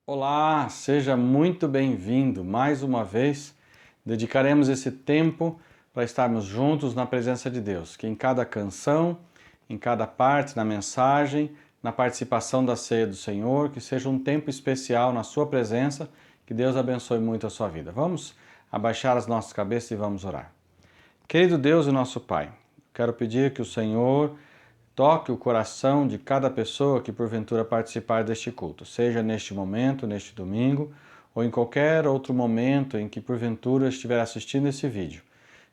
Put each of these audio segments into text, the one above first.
Olá, seja muito bem-vindo. Mais uma vez, dedicaremos esse tempo para estarmos juntos na presença de Deus, que em cada canção, em cada parte, na mensagem, na participação da ceia do Senhor, que seja um tempo especial na sua presença, que Deus abençoe muito a sua vida. Vamos abaixar as nossas cabeças e vamos orar. Querido Deus e nosso Pai, quero pedir que o Senhor toque o coração de cada pessoa que porventura participar deste culto, seja neste momento, neste domingo, ou em qualquer outro momento em que porventura estiver assistindo esse vídeo.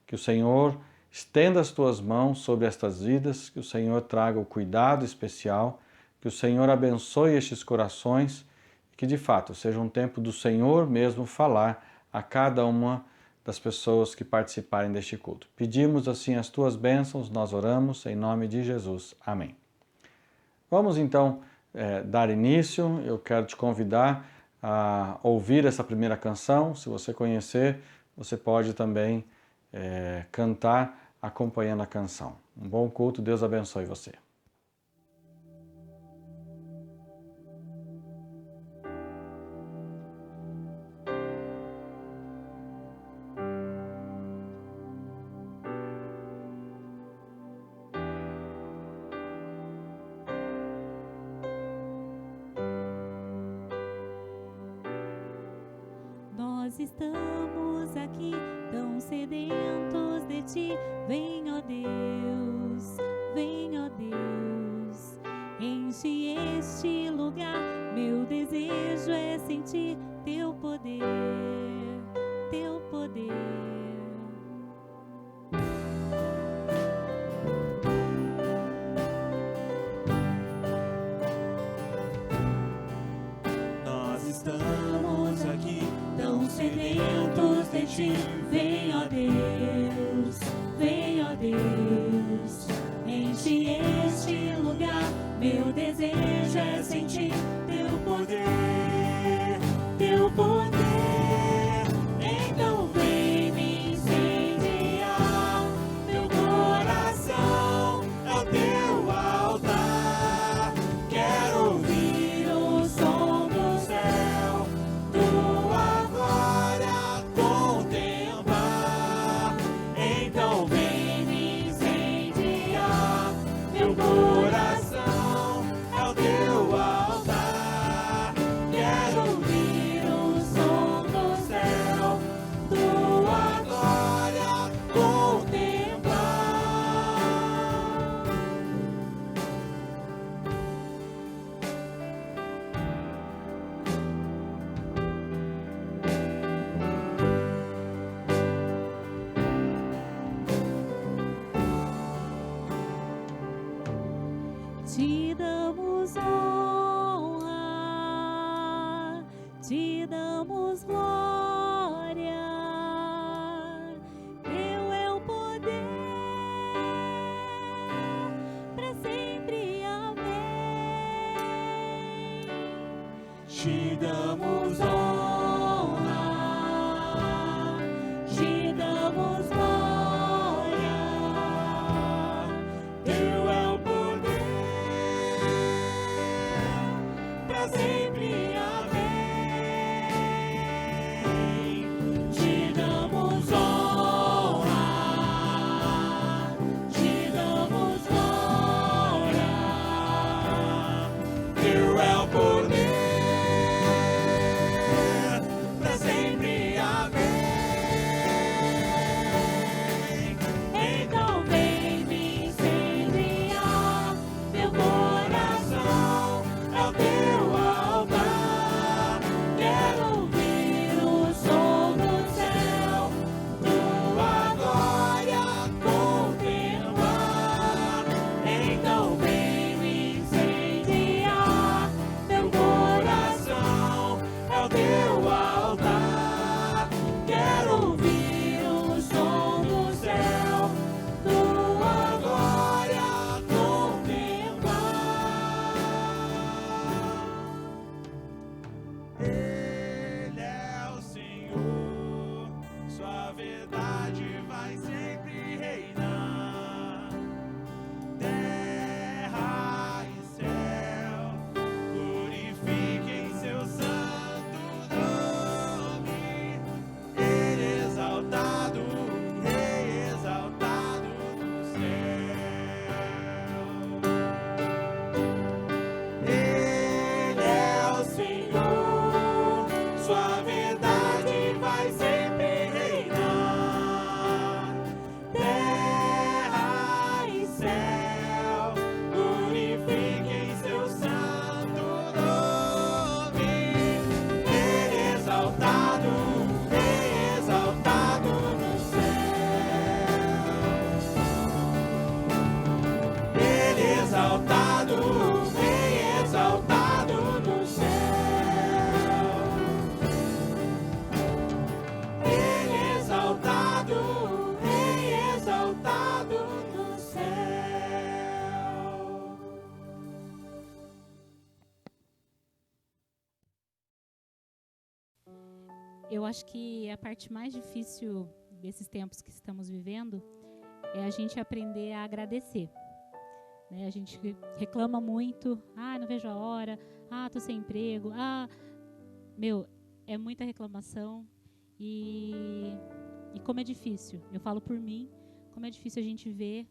Que o Senhor estenda as tuas mãos sobre estas vidas, que o Senhor traga o cuidado especial, que o Senhor abençoe estes corações e que de fato seja um tempo do Senhor mesmo falar a cada uma das pessoas que participarem deste culto. Pedimos assim as tuas bênçãos, nós oramos em nome de Jesus. Amém. Vamos então dar início. Eu quero te convidar a ouvir essa primeira canção. Se você conhecer, você pode também cantar acompanhando a canção. Um bom culto, Deus abençoe você. Nós estamos aqui tão sedentos de ti. Vem, ó Deus, enche este lugar. Meu desejo é sentir teu poder, teu poder. Nós estamos aqui tão sedentos de ti. Vem, ó Deus, enche este lugar. Meu desejo é sentir teu poder, teu poder. Então vem me incendiar, meu coração é o teu altar. Quero ouvir o som do céu, tua glória contemplar. Então vem me incendiar, meu coração é o teu altar. Quero ouvir o som do céu, tua glória contemplar. Te damos honra, te damos glória. Teu é o poder para sempre. Amém. Te damos honra, te damos glória. Teu é o poder pra sempre. Amém. Te damos honra, te damos glória. Teu é o poder pra sempre. Amém. Então vem me incendiar, meu coração é o teu altar. Eu acho que a parte mais difícil desses tempos que estamos vivendo é a gente aprender a agradecer. Né? A gente reclama muito, não vejo a hora, tô sem emprego, é muita reclamação e como é difícil, eu falo por mim, como é difícil a gente ver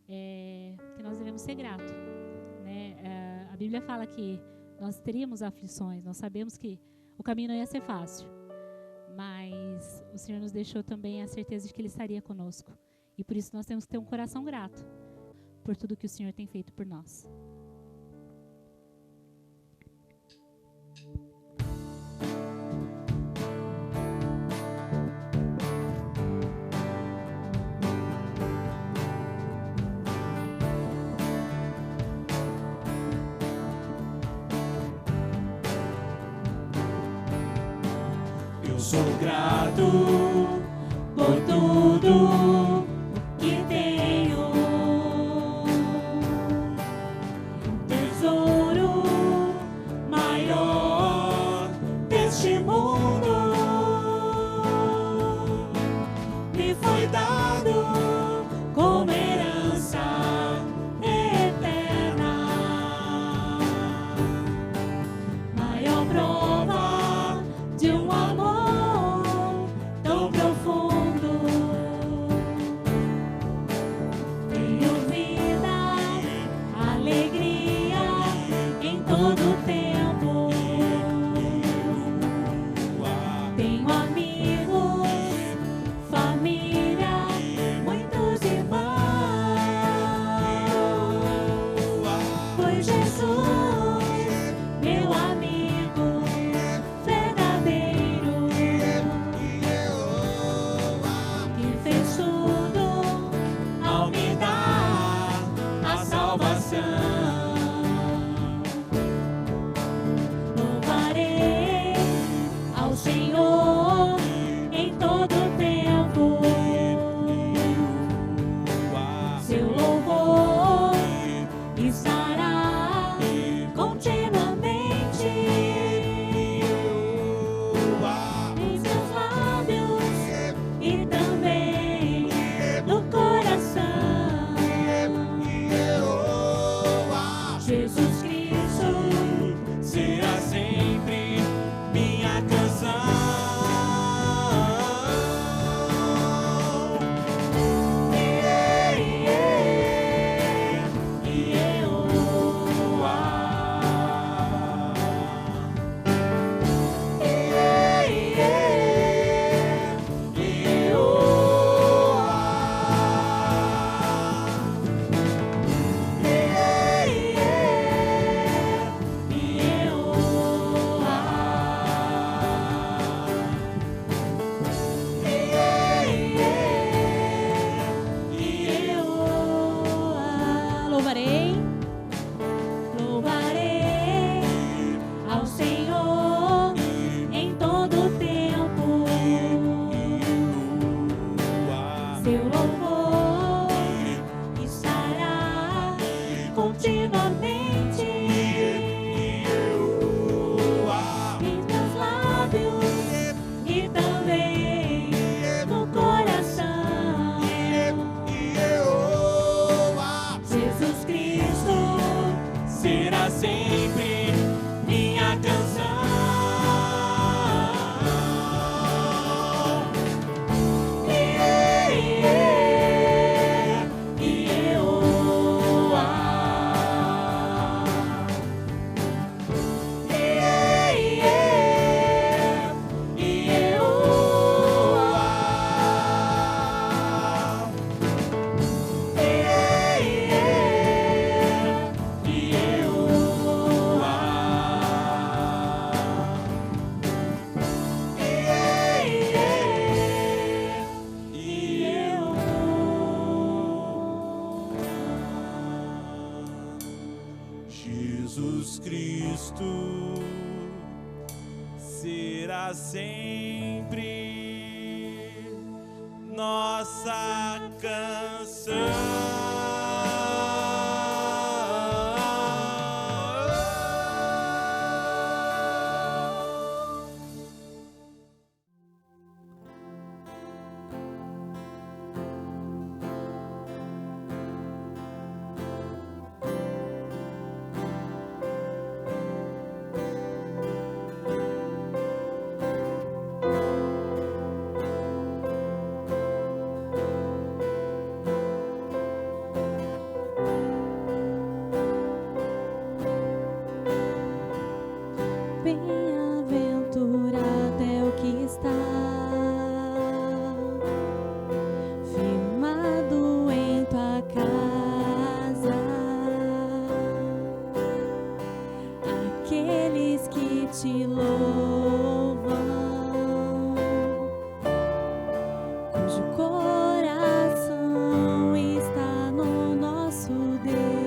que nós devemos ser gratos. Né? A Bíblia fala que nós teríamos aflições, nós sabemos que o caminho não ia ser fácil, mas o Senhor nos deixou também a certeza de que Ele estaria conosco. E por isso nós temos que ter um coração grato por tudo que o Senhor tem feito por nós. Eu sou grato por tudo que tenho, tesouro maior deste mundo me foi dado como herança eterna, maior prova de um amor tão profundo. Tenho vida, alegria em todo tempo. Tenho amigos, família, muitos irmãos. Pois Jesus, meu amigo verdadeiro, que fez tudo ao me dar a salvação. Louvarei ao Senhor em todo tempo. Seu louvor estará continuamente em seus lábios e também no coração. Jesus Cristo será sempre minha canção. Louvarei, louvarei ao Senhor em todo tempo. Seu louvor estará continuamente em meus lábios e também no coração. Jesus Cristo será sempre minha canção. Jesus Cristo será sempre nossa canção. te louvam, cujo coração está no nosso Deus.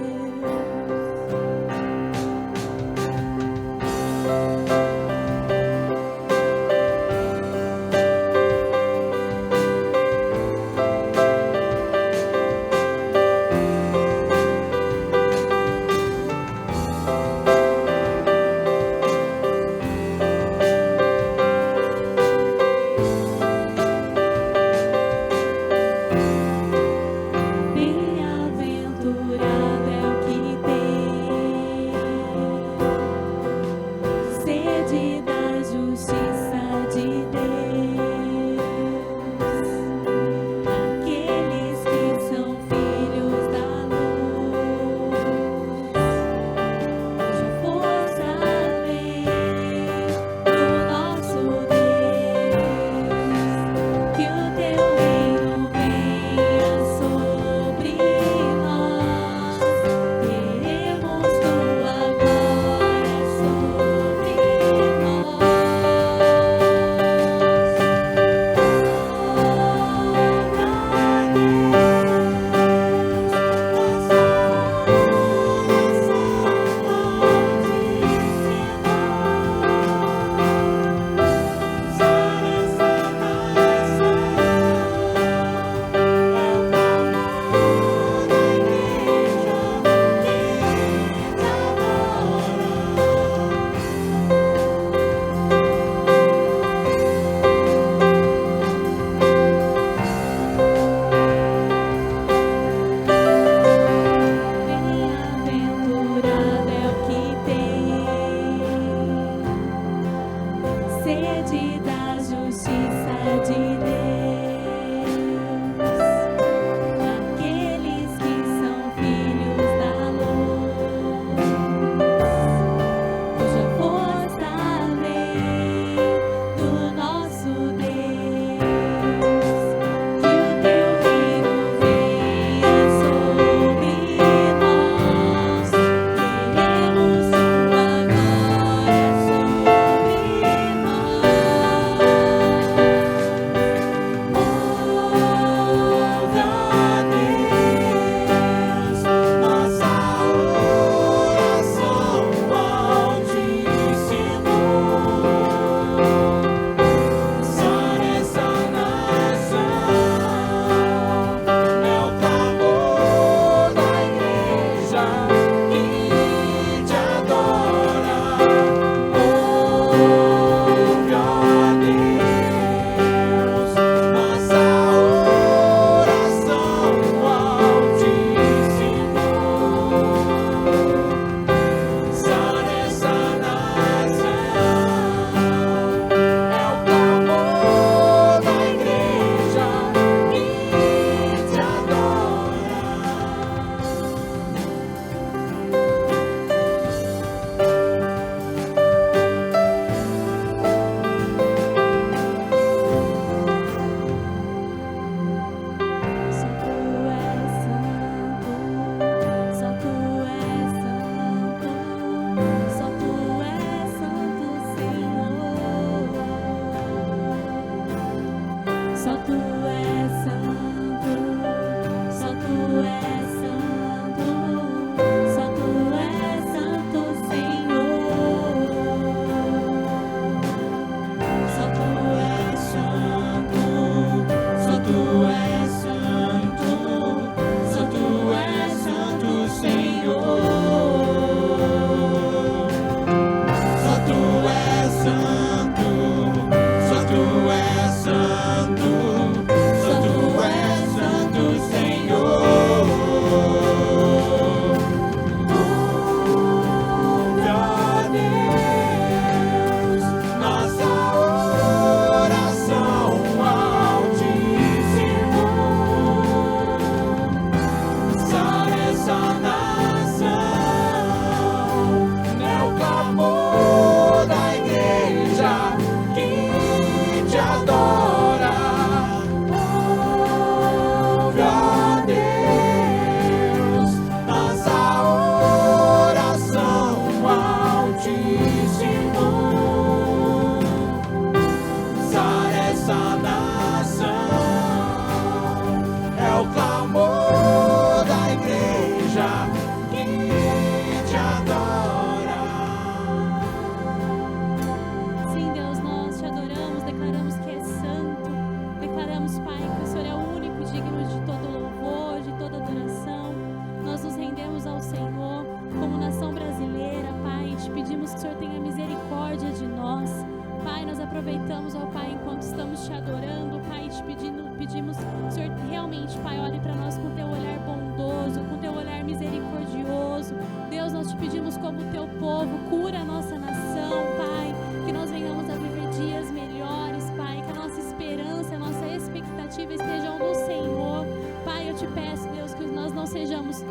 como teu povo, cura a nossa nação, Pai, que nós venhamos a viver dias melhores, Pai, que a nossa esperança, a nossa expectativa estejam no Senhor. Pai, eu te peço, Deus, que nós não sejamos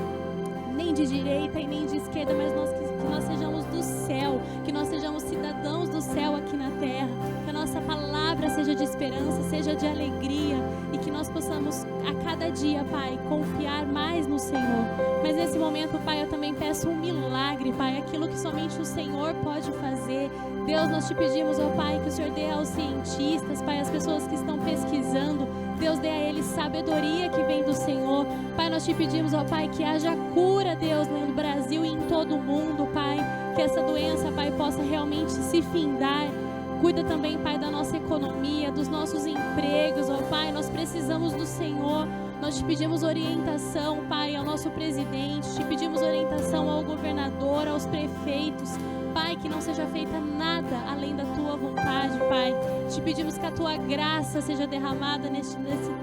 nem de direita e nem de esquerda, mas que nós sejamos do céu, que nós sejamos cidadãos do céu aqui na terra, que a nossa palavra seja de esperança, seja de alegria, e que nós possamos a cada dia, Pai, confiar mais no Senhor. Mas nesse momento, Pai, eu também peço um milagre, Pai, aquilo que somente o Senhor pode fazer. Deus, nós te pedimos, ó Pai, que o Senhor dê aos cientistas, Pai, as pessoas que estão pesquisando, Deus, dê a eles sabedoria que vem do Senhor. Pai, nós te pedimos, ó Pai, que haja cura, Deus, no Brasil e em todo o mundo, Pai, que essa doença, Pai, possa realmente se findar. Cuida também, Pai, da nossa economia, dos nossos empregos, ó Pai, nós precisamos do Senhor. Nós te pedimos orientação, Pai, ao nosso presidente, te pedimos orientação ao governador, aos prefeitos, Pai, que não seja feita nada além da Tua vontade, Pai. Te pedimos que a Tua graça seja derramada nesse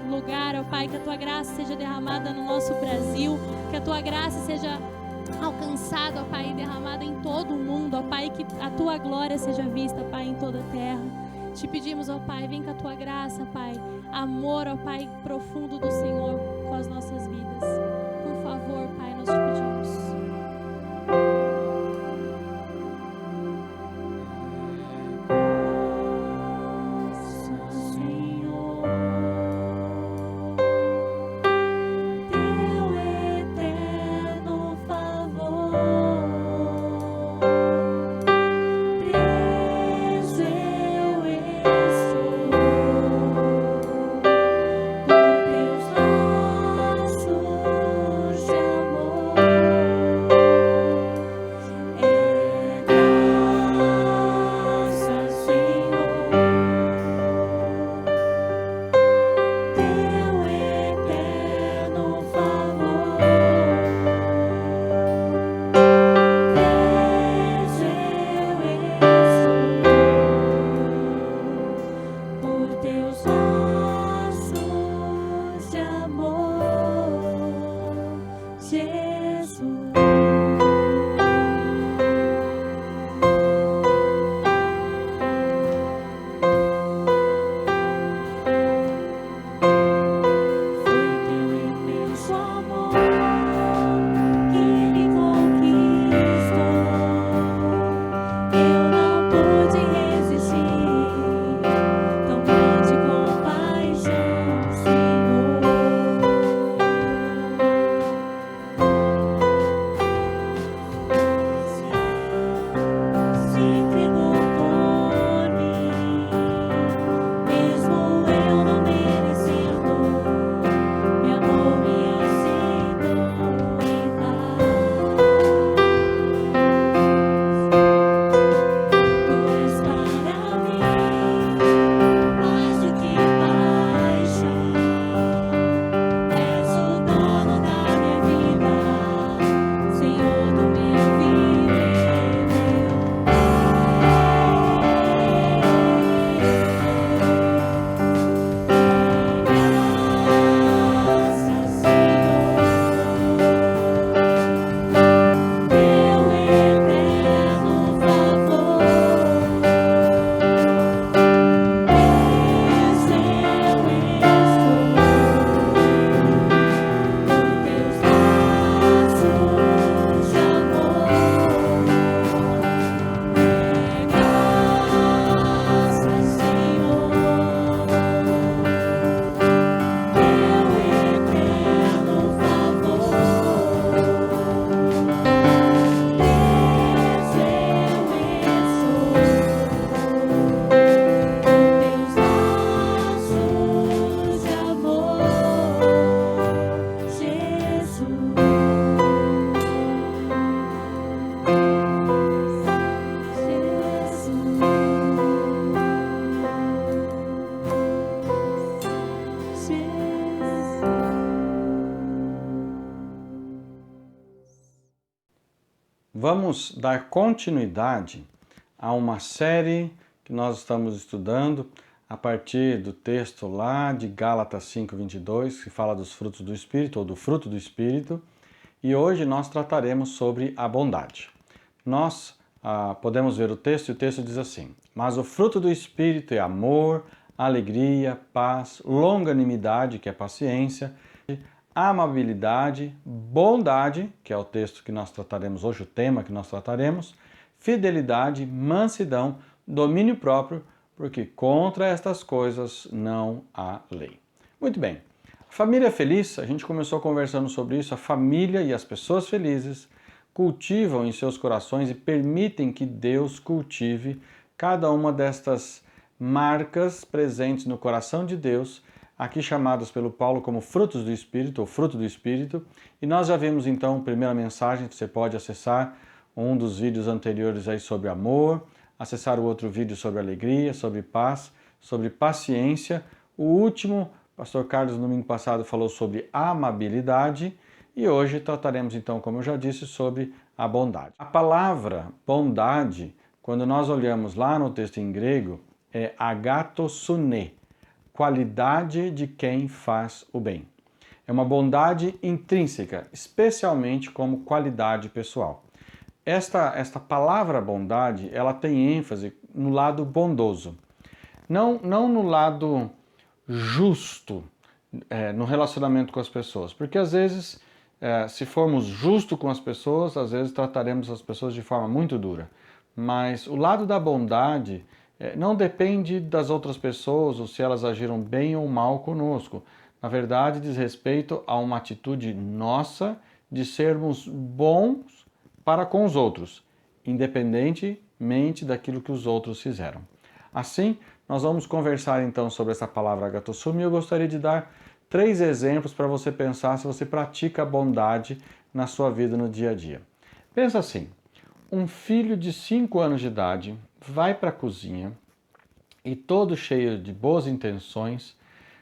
lugar, ó Pai, que a Tua graça seja derramada no nosso Brasil, que a Tua graça seja alcançada, ó Pai, e derramada em todo o mundo, ó Pai, que a Tua glória seja vista, Pai, em toda a terra. Te pedimos, ó Pai, vem com a Tua graça, Pai, amor, ó Pai, profundo do Senhor com as nossas vidas. Por favor, Pai, nós te pedimos. Vamos dar continuidade a uma série que nós estamos estudando a partir do texto lá de Gálatas 5:22, que fala dos frutos do Espírito, ou do fruto do Espírito, e hoje nós trataremos sobre a bondade. nós podemos ver o texto, e o texto diz assim: mas o fruto do Espírito é amor, alegria, paz, longanimidade, que é paciência, amabilidade, bondade, que é o texto que nós trataremos hoje, o tema que nós trataremos, fidelidade, mansidão, domínio próprio, porque contra estas coisas não há lei. Muito bem. A família feliz, a gente começou conversando sobre isso, a família e as pessoas felizes cultivam em seus corações e permitem que Deus cultive cada uma destas marcas presentes no coração de Deus, aqui chamadas pelo Paulo como frutos do Espírito, ou fruto do Espírito, e nós já vimos então a primeira mensagem, que você pode acessar um dos vídeos anteriores aí sobre amor, acessar o outro vídeo sobre alegria, sobre paz, sobre paciência. O último, o pastor Carlos no domingo passado falou sobre amabilidade, e hoje trataremos então, como eu já disse, sobre a bondade. A palavra bondade, quando nós olhamos lá no texto em grego, é agathosune, qualidade de quem faz o bem. É uma bondade intrínseca, especialmente como qualidade pessoal. Esta palavra bondade, ela tem ênfase no lado bondoso, não no lado justo no relacionamento com as pessoas, porque às vezes, se formos justos com as pessoas, às vezes trataremos as pessoas de forma muito dura, mas o lado da bondade não depende das outras pessoas ou se elas agiram bem ou mal conosco. Na verdade, diz respeito a uma atitude nossa de sermos bons para com os outros, independentemente daquilo que os outros fizeram. Assim, nós vamos conversar então sobre essa palavra agathosune, e eu gostaria de dar 3 exemplos para você pensar se você pratica a bondade na sua vida no dia a dia. Pensa assim: um filho de 5 anos de idade vai para a cozinha e, todo cheio de boas intenções,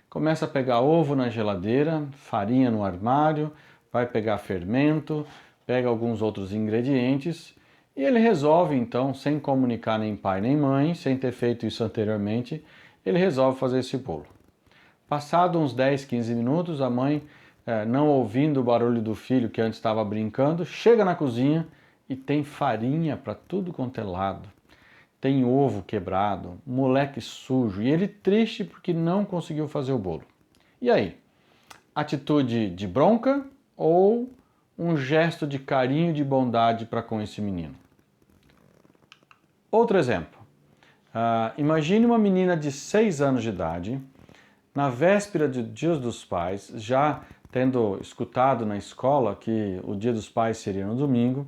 começa a pegar ovo na geladeira, farinha no armário, vai pegar fermento, pega alguns outros ingredientes e ele resolve então, sem comunicar nem pai nem mãe, sem ter feito isso anteriormente, ele resolve fazer esse bolo. Passado uns 10, 15 minutos, a mãe, não ouvindo o barulho do filho que antes estava brincando, chega na cozinha e tem farinha para tudo quanto é lado. Tem ovo quebrado, moleque sujo, e ele triste porque não conseguiu fazer o bolo. E aí? Atitude de bronca ou um gesto de carinho e de bondade para com esse menino? Outro exemplo. Imagine uma menina de 6 anos de idade, na véspera do Dia dos Pais, já tendo escutado na escola que o Dia dos Pais seria no domingo,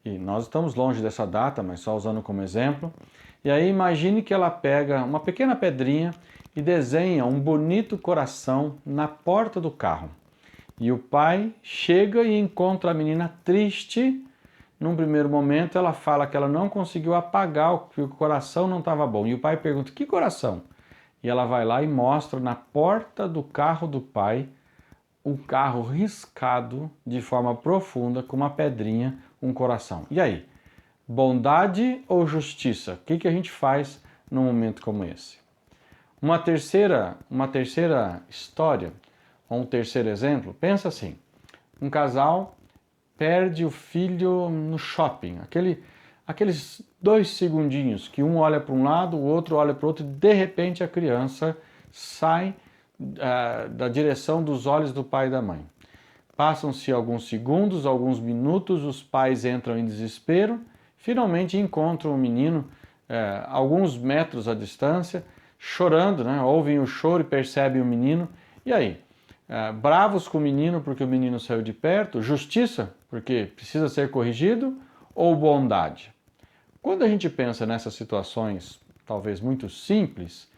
e nós estamos longe dessa data, mas só usando como exemplo. E aí imagine que ela pega uma pequena pedrinha e desenha um bonito coração na porta do carro. E o pai chega e encontra a menina triste. Num primeiro momento ela fala que ela não conseguiu apagar, que o coração não estava bom. E o pai pergunta: que coração? E ela vai lá e mostra na porta do carro do pai um carro riscado de forma profunda com uma pedrinha, um coração. E aí? Bondade ou justiça? O que a gente faz num momento como esse? Uma terceira história, ou um terceiro exemplo, pensa assim: um casal perde o filho no shopping, aqueles 2 segundinhos que um olha para um lado, o outro olha para o outro, e de repente a criança sai da direção dos olhos do pai e da mãe. Passam-se alguns segundos, alguns minutos, os pais entram em desespero, finalmente encontram o menino alguns metros à distância, chorando, né? Ouvem o choro e percebem o menino. E aí? Bravos com o menino porque o menino saiu de perto? Justiça, porque precisa ser corrigido? Ou bondade? Quando a gente pensa nessas situações, talvez muito simples,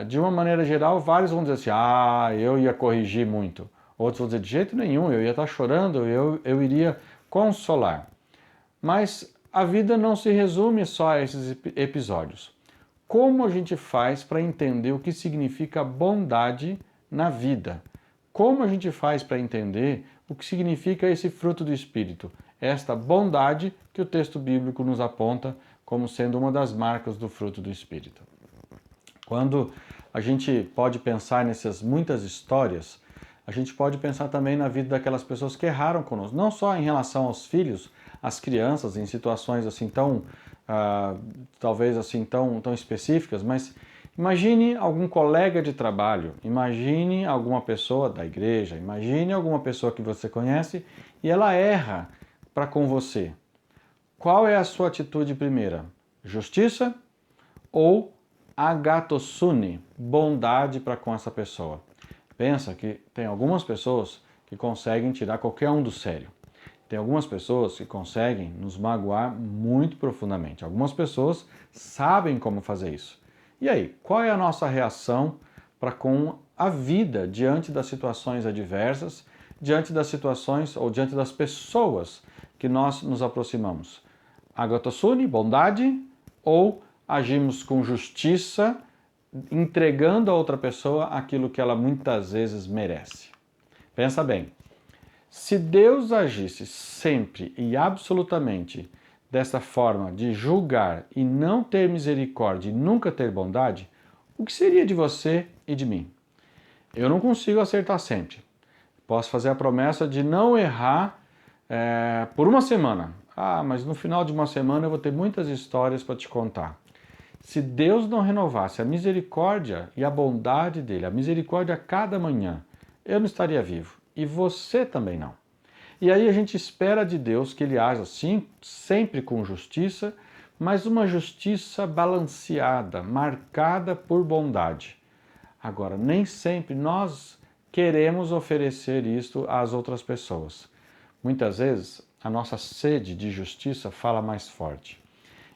de uma maneira geral, vários vão dizer assim: eu ia corrigir muito. Outros vão dizer: de jeito nenhum, eu ia estar chorando, eu iria consolar. Mas a vida não se resume só a esses episódios. Como a gente faz para entender o que significa bondade na vida? Como a gente faz para entender o que significa esse fruto do Espírito? Esta bondade que o texto bíblico nos aponta como sendo uma das marcas do fruto do Espírito. Quando a gente pode pensar nessas muitas histórias, a gente pode pensar também na vida daquelas pessoas que erraram conosco, não só em relação aos filhos, as crianças em situações assim tão, talvez assim tão específicas, mas imagine algum colega de trabalho, imagine alguma pessoa da igreja, imagine alguma pessoa que você conhece e ela erra para com você. Qual é a sua atitude primeira? Justiça ou agathosune, bondade para com essa pessoa? Pensa que tem algumas pessoas que conseguem tirar qualquer um do sério. Tem algumas pessoas que conseguem nos magoar muito profundamente. Algumas pessoas sabem como fazer isso. E aí, qual é a nossa reação para com a vida diante das situações adversas, diante das situações ou diante das pessoas que nós nos aproximamos? Agathosune, bondade, ou agimos com justiça, entregando a outra pessoa aquilo que ela muitas vezes merece? Pensa bem, se Deus agisse sempre e absolutamente dessa forma de julgar e não ter misericórdia e nunca ter bondade, o que seria de você e de mim? Eu não consigo acertar sempre. Posso fazer a promessa de não errar por uma semana. Mas no final de uma semana eu vou ter muitas histórias para te contar. Se Deus não renovasse a misericórdia e a bondade dele, a misericórdia a cada manhã, eu não estaria vivo. E você também não. E aí a gente espera de Deus que ele haja sim, sempre com justiça, mas uma justiça balanceada, marcada por bondade. Agora, nem sempre nós queremos oferecer isto às outras pessoas. Muitas vezes a nossa sede de justiça fala mais forte.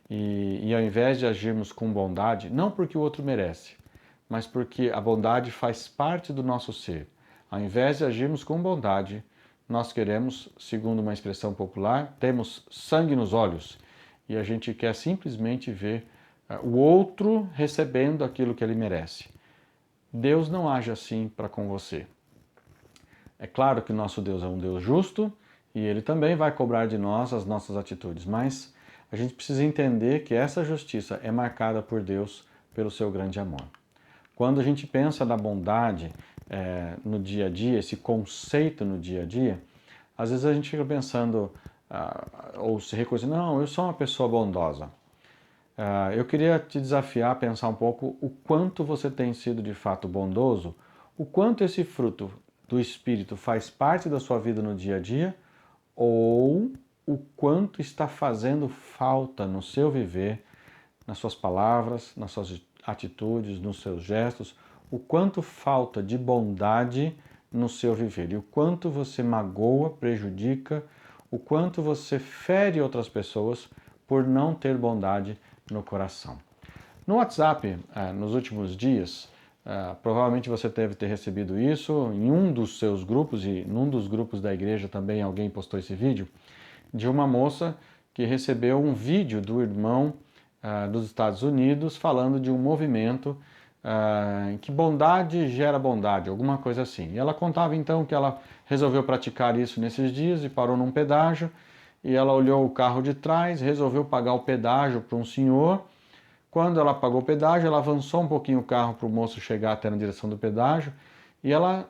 E ao invés de agirmos com bondade, não porque o outro merece, mas porque a bondade faz parte do nosso ser. Ao invés de agirmos com bondade, nós queremos, segundo uma expressão popular, temos sangue nos olhos e a gente quer simplesmente ver o outro recebendo aquilo que ele merece. Deus não age assim para com você. É claro que nosso Deus é um Deus justo e ele também vai cobrar de nós as nossas atitudes, mas a gente precisa entender que essa justiça é marcada por Deus pelo seu grande amor. Quando a gente pensa na bondade no dia a dia, esse conceito no dia a dia, às vezes a gente fica pensando ou se reconhecendo, não, eu sou uma pessoa bondosa. Eu queria te desafiar a pensar um pouco o quanto você tem sido de fato bondoso, o quanto esse fruto do Espírito faz parte da sua vida no dia a dia, ou o quanto está fazendo falta no seu viver, nas suas palavras, nas suas atitudes, nos seus gestos, o quanto falta de bondade no seu viver e o quanto você magoa, prejudica, o quanto você fere outras pessoas por não ter bondade no coração. No WhatsApp, nos últimos dias, provavelmente você deve ter recebido isso em um dos seus grupos e num dos grupos da igreja também alguém postou esse vídeo, de uma moça que recebeu um vídeo do irmão dos Estados Unidos falando de um movimento que bondade gera bondade, alguma coisa assim. E ela contava então que ela resolveu praticar isso nesses dias e parou num pedágio e ela olhou o carro de trás, resolveu pagar o pedágio para um senhor. Quando ela pagou o pedágio, ela avançou um pouquinho o carro para o moço chegar até na direção do pedágio e ela,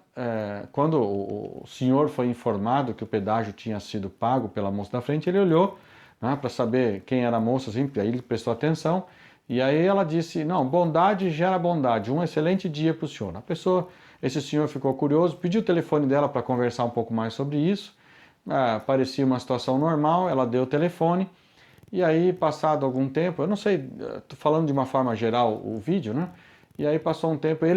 quando o senhor foi informado que o pedágio tinha sido pago pela moça da frente, ele olhou para saber quem era a moça, assim, aí ele prestou atenção. E aí ela disse, não, bondade gera bondade, um excelente dia para o senhor. Esse senhor ficou curioso, pediu o telefone dela para conversar um pouco mais sobre isso. Parecia uma situação normal, ela deu o telefone. E aí, passado algum tempo, eu não sei, estou falando de uma forma geral o vídeo, né? E aí passou um tempo,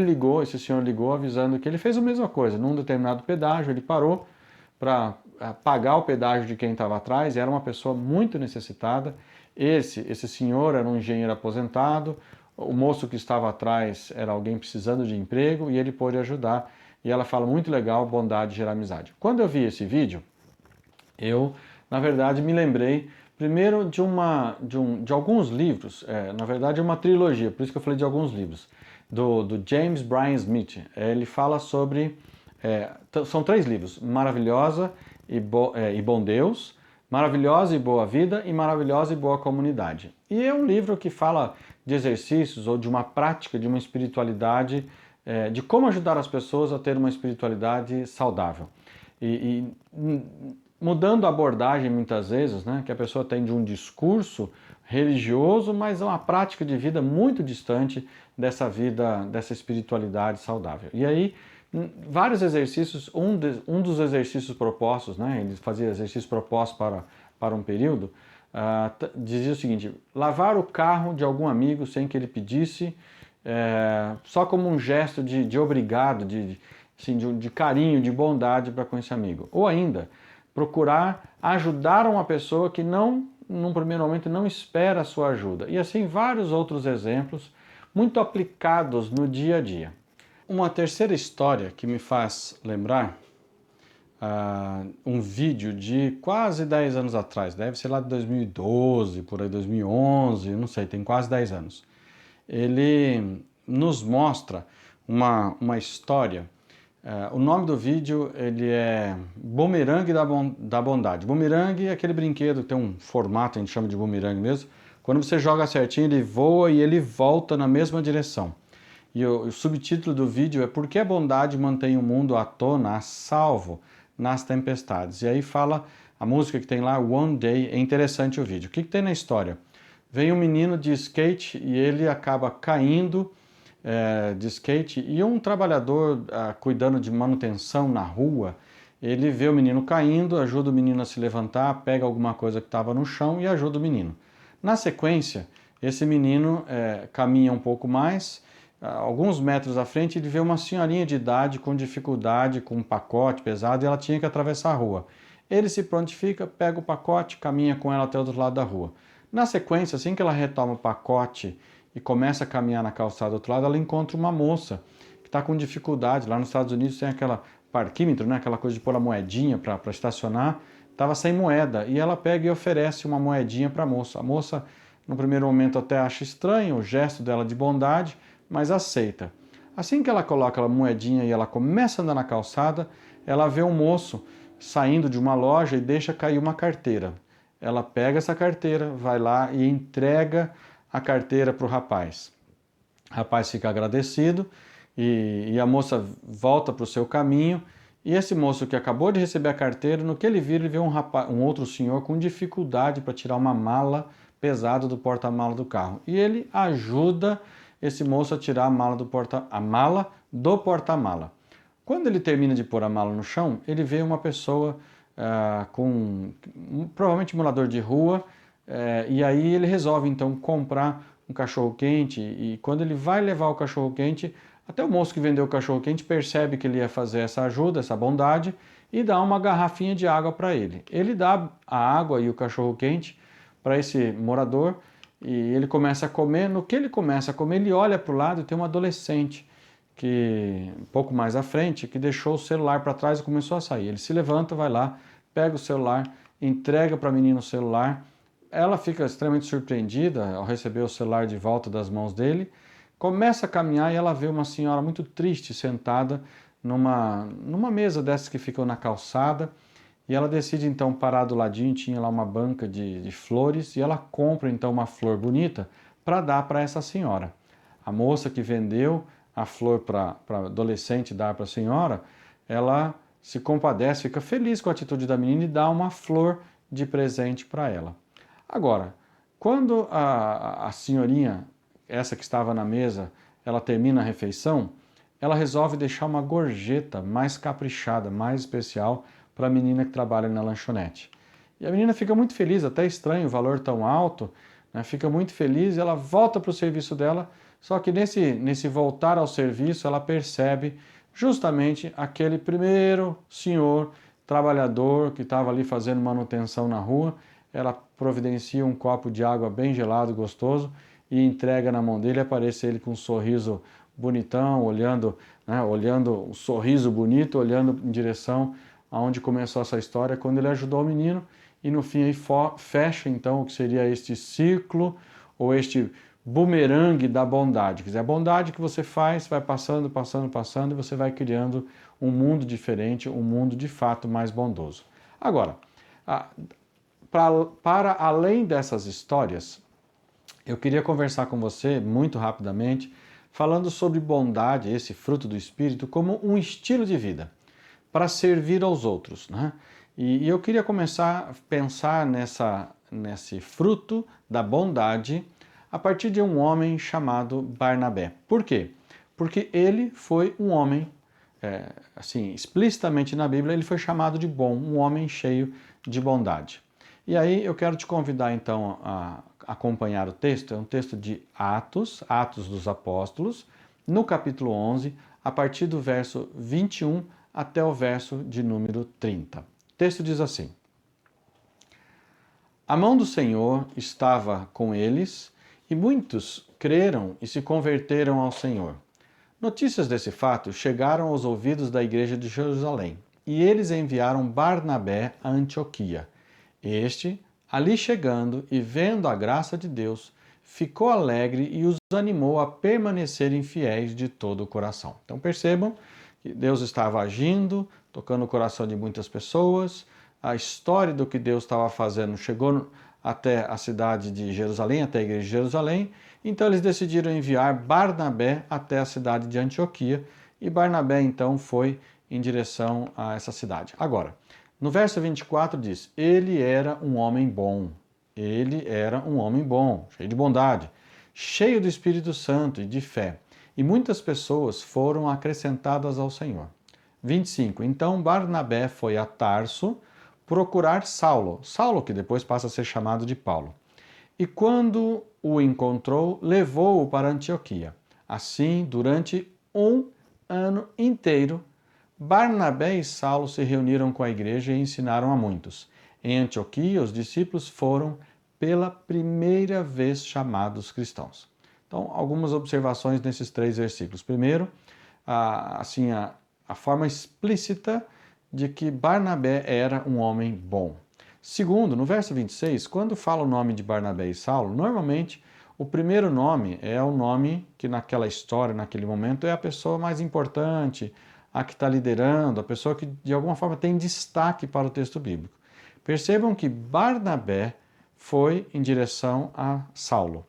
esse senhor ligou avisando que ele fez a mesma coisa. Num determinado pedágio, ele parou para pagar o pedágio de quem estava atrás, era uma pessoa muito necessitada. Esse senhor era um engenheiro aposentado, o moço que estava atrás era alguém precisando de emprego e ele pôde ajudar. E ela fala, muito legal, bondade gera amizade. Quando eu vi esse vídeo, eu, na verdade, me lembrei primeiro de alguns livros, na verdade é uma trilogia, por isso que eu falei de alguns livros, do James Bryan Smith. Ele fala sobre, são 3 livros, Maravilhosa e Bom Deus, Maravilhosa e Boa Vida e Maravilhosa e Boa Comunidade. E é um livro que fala de exercícios ou de uma prática, de uma espiritualidade, de como ajudar as pessoas a ter uma espiritualidade saudável. mudando a abordagem muitas vezes, né, que a pessoa tem de um discurso religioso, mas é uma prática de vida muito distante dessa vida, dessa espiritualidade saudável. E aí, vários exercícios, um dos exercícios propostos, né, ele fazia exercícios propostos para um período, dizia o seguinte: lavar o carro de algum amigo sem que ele pedisse, só como um gesto de obrigado, de carinho, de bondade para com esse amigo. Ou ainda, procurar ajudar uma pessoa que num primeiro momento, não espera a sua ajuda. E assim, vários outros exemplos muito aplicados no dia a dia. Uma terceira história que me faz lembrar um vídeo de quase 10 anos atrás, deve ser lá de 2012, por aí 2011, não sei, tem quase 10 anos. Ele nos mostra uma história. O nome do vídeo ele é Bumerangue da Bondade. Bumerangue é aquele brinquedo que tem um formato, a gente chama de bumerangue mesmo. Quando você joga certinho, ele voa e ele volta na mesma direção. E o subtítulo do vídeo é Por que a bondade mantém o mundo à tona, a salvo nas tempestades? E aí fala a música que tem lá, One Day. É interessante o vídeo. O que tem na história? Vem um menino de skate e ele acaba caindo de skate, e um trabalhador cuidando de manutenção na rua, ele vê o menino caindo, ajuda o menino a se levantar, pega alguma coisa que estava no chão e ajuda o menino. Na sequência, esse menino caminha um pouco mais, alguns metros à frente, ele vê uma senhorinha de idade com dificuldade, com um pacote pesado, e ela tinha que atravessar a rua. Ele se prontifica, pega o pacote, caminha com ela até o outro lado da rua. Na sequência, assim que ela retoma o pacote e começa a caminhar na calçada do outro lado, ela encontra uma moça que está com dificuldade. Lá nos Estados Unidos tem aquela parquímetro, né? Aquela coisa de pôr a moedinha para estacionar. Estava sem moeda e ela pega e oferece uma moedinha para a moça. A moça, no primeiro momento, até acha estranho o gesto dela de bondade, mas aceita. Assim que ela coloca a moedinha e ela começa a andar na calçada, ela vê um moço saindo de uma loja e deixa cair uma carteira. Ela pega essa carteira, vai lá e entrega a carteira para o rapaz. O rapaz fica agradecido e a moça volta para o seu caminho. E esse moço que acabou de receber a carteira, no que ele vira, ele vê um outro senhor com dificuldade para tirar uma mala pesada do porta-mala do carro. E ele ajuda esse moço a tirar a mala do porta-mala. Quando ele termina de pôr a mala no chão, ele vê uma pessoa provavelmente um morador de rua, e aí ele resolve então comprar um cachorro-quente, e quando ele vai levar o cachorro-quente, até o moço que vendeu o cachorro-quente percebe que ele ia fazer essa ajuda, essa bondade, e dá uma garrafinha de água para ele. Ele dá a água e o cachorro-quente para esse morador, e ele começa a comer. No que ele começa a comer, ele olha para o lado e tem uma adolescente, que um pouco mais à frente, que deixou o celular para trás e começou a sair. Ele se levanta, vai lá, pega o celular, entrega para a menina o celular. Ela fica extremamente surpreendida ao receber o celular de volta das mãos dele, começa a caminhar e ela vê uma senhora muito triste sentada numa mesa dessas que ficam na calçada, e ela decide então parar do ladinho, tinha lá uma banca de flores, e ela compra então uma flor bonita para dar para essa senhora. A moça que vendeu a flor para adolescente dar para a senhora, ela se compadece, fica feliz com a atitude da menina e dá uma flor de presente para ela. Agora, quando a senhorinha, essa que estava na mesa, ela termina a refeição, ela resolve deixar uma gorjeta mais caprichada, mais especial para a menina que trabalha na lanchonete. E a menina fica muito feliz, até estranho o valor tão alto, né? Fica muito feliz e ela volta para o serviço dela, só que nesse voltar ao serviço ela percebe justamente aquele primeiro senhor trabalhador que estava ali fazendo manutenção na rua. Ela providencia um copo de água bem gelado, gostoso, e entrega na mão dele. Aparece ele com um sorriso bonitão, olhando um sorriso bonito, olhando em direção aonde começou essa história, quando ele ajudou o menino, e no fim aí fecha então o que seria este círculo, ou este bumerangue da bondade. Quer dizer, a bondade que você faz vai passando, passando, passando, e você vai criando um mundo diferente, um mundo de fato mais bondoso. Agora, para além dessas histórias, eu queria conversar com você muito rapidamente, falando sobre bondade, esse fruto do Espírito, como um estilo de vida, para servir aos outros, né? E eu queria começar a pensar nesse fruto da bondade a partir de um homem chamado Barnabé. Por quê? Porque ele foi um homem, assim, explicitamente na Bíblia, ele foi chamado de bom, um homem cheio de bondade. E aí eu quero te convidar então a acompanhar o texto, é um texto de Atos dos Apóstolos, no capítulo 11, a partir do verso 21 até o verso de número 30. O texto diz assim: A mão do Senhor estava com eles, e muitos creram e se converteram ao Senhor. Notícias desse fato chegaram aos ouvidos da igreja de Jerusalém, e eles enviaram Barnabé a Antioquia. Este, ali chegando e vendo a graça de Deus, ficou alegre e os animou a permanecerem fiéis de todo o coração. Então percebam que Deus estava agindo, tocando o coração de muitas pessoas. A história do que Deus estava fazendo chegou até a cidade de Jerusalém, até a igreja de Jerusalém. Então eles decidiram enviar Barnabé até a cidade de Antioquia, e Barnabé então foi em direção a essa cidade. Agora, no verso 24 diz: ele era um homem bom. Ele era um homem bom, cheio de bondade, cheio do Espírito Santo e de fé. E muitas pessoas foram acrescentadas ao Senhor. 25. Então Barnabé foi a Tarso procurar Saulo. Saulo, que depois passa a ser chamado de Paulo. E quando o encontrou, levou-o para Antioquia. Assim, durante um ano inteiro, Barnabé e Saulo se reuniram com a igreja e ensinaram a muitos. Em Antioquia, os discípulos foram pela primeira vez chamados cristãos. Então, algumas observações nesses 3 versículos. Primeiro, a forma explícita de que Barnabé era um homem bom. Segundo, no verso 26, quando fala o nome de Barnabé e Saulo, normalmente o primeiro nome é o nome que naquela história, naquele momento, é a pessoa mais importante, a que está liderando, a pessoa que de alguma forma tem destaque para o texto bíblico. Percebam que Barnabé foi em direção a Saulo.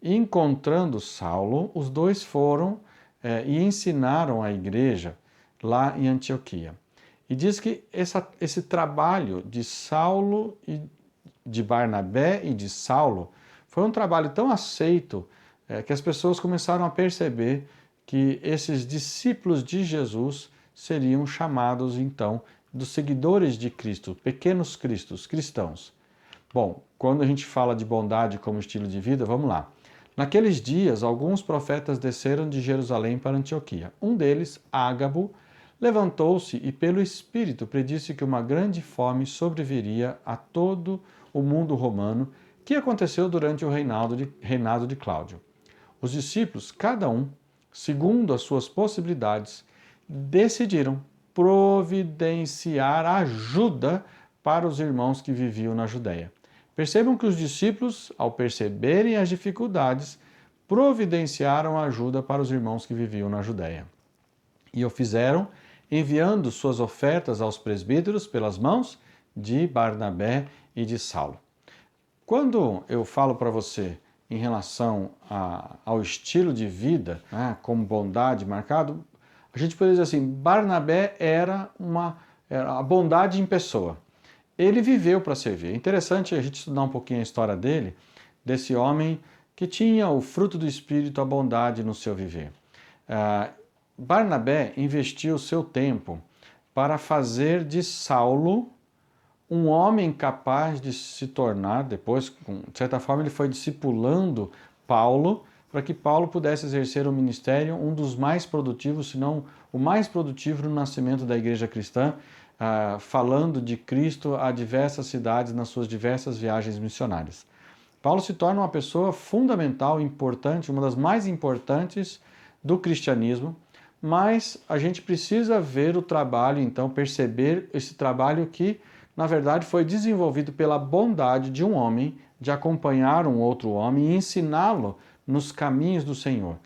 E encontrando Saulo, os dois foram e ensinaram a igreja lá em Antioquia. E diz que esse trabalho de Saulo e de Barnabé e de Saulo foi um trabalho tão aceito que as pessoas começaram a perceber que esses discípulos de Jesus seriam chamados então dos seguidores de Cristo, pequenos cristos, cristãos. Bom, quando a gente fala de bondade como estilo de vida, vamos lá. Naqueles dias, alguns profetas desceram de Jerusalém para Antioquia. Um deles, Ágabo, levantou-se e pelo Espírito predisse que uma grande fome sobreviria a todo o mundo romano, que aconteceu durante o reinado de Cláudio. Os discípulos, cada um, segundo as suas possibilidades, decidiram providenciar ajuda para os irmãos que viviam na Judéia. Percebam que os discípulos, ao perceberem as dificuldades, providenciaram ajuda para os irmãos que viviam na Judéia. E o fizeram enviando suas ofertas aos presbíteros pelas mãos de Barnabé e de Saulo. Quando eu falo para você em relação ao estilo de vida, como bondade marcado, a gente pode dizer assim, Barnabé era a bondade em pessoa. Ele viveu para servir. É interessante a gente estudar um pouquinho a história dele, desse homem que tinha o fruto do Espírito, a bondade no seu viver. Barnabé investiu o seu tempo para fazer de Saulo um homem capaz de se tornar, depois, de certa forma, ele foi discipulando Paulo, para que Paulo pudesse exercer o ministério, um dos mais produtivos, se não o mais produtivo no nascimento da igreja cristã, falando de Cristo a diversas cidades nas suas diversas viagens missionárias. Paulo se torna uma pessoa fundamental, importante, uma das mais importantes do cristianismo, mas a gente precisa ver o trabalho, então, perceber esse trabalho que, na verdade, foi desenvolvido pela bondade de um homem, de acompanhar um outro homem e ensiná-lo nos caminhos do Senhor.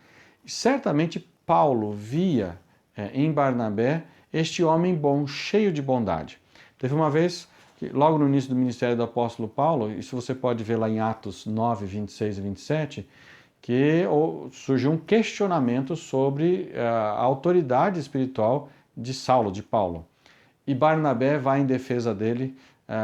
E certamente Paulo via em Barnabé este homem bom, cheio de bondade. Teve uma vez, logo no início do ministério do apóstolo Paulo, isso você pode ver lá em Atos 9, 26 e 27, que surgiu um questionamento sobre a autoridade espiritual de Saulo, de Paulo. E Barnabé vai em defesa dele,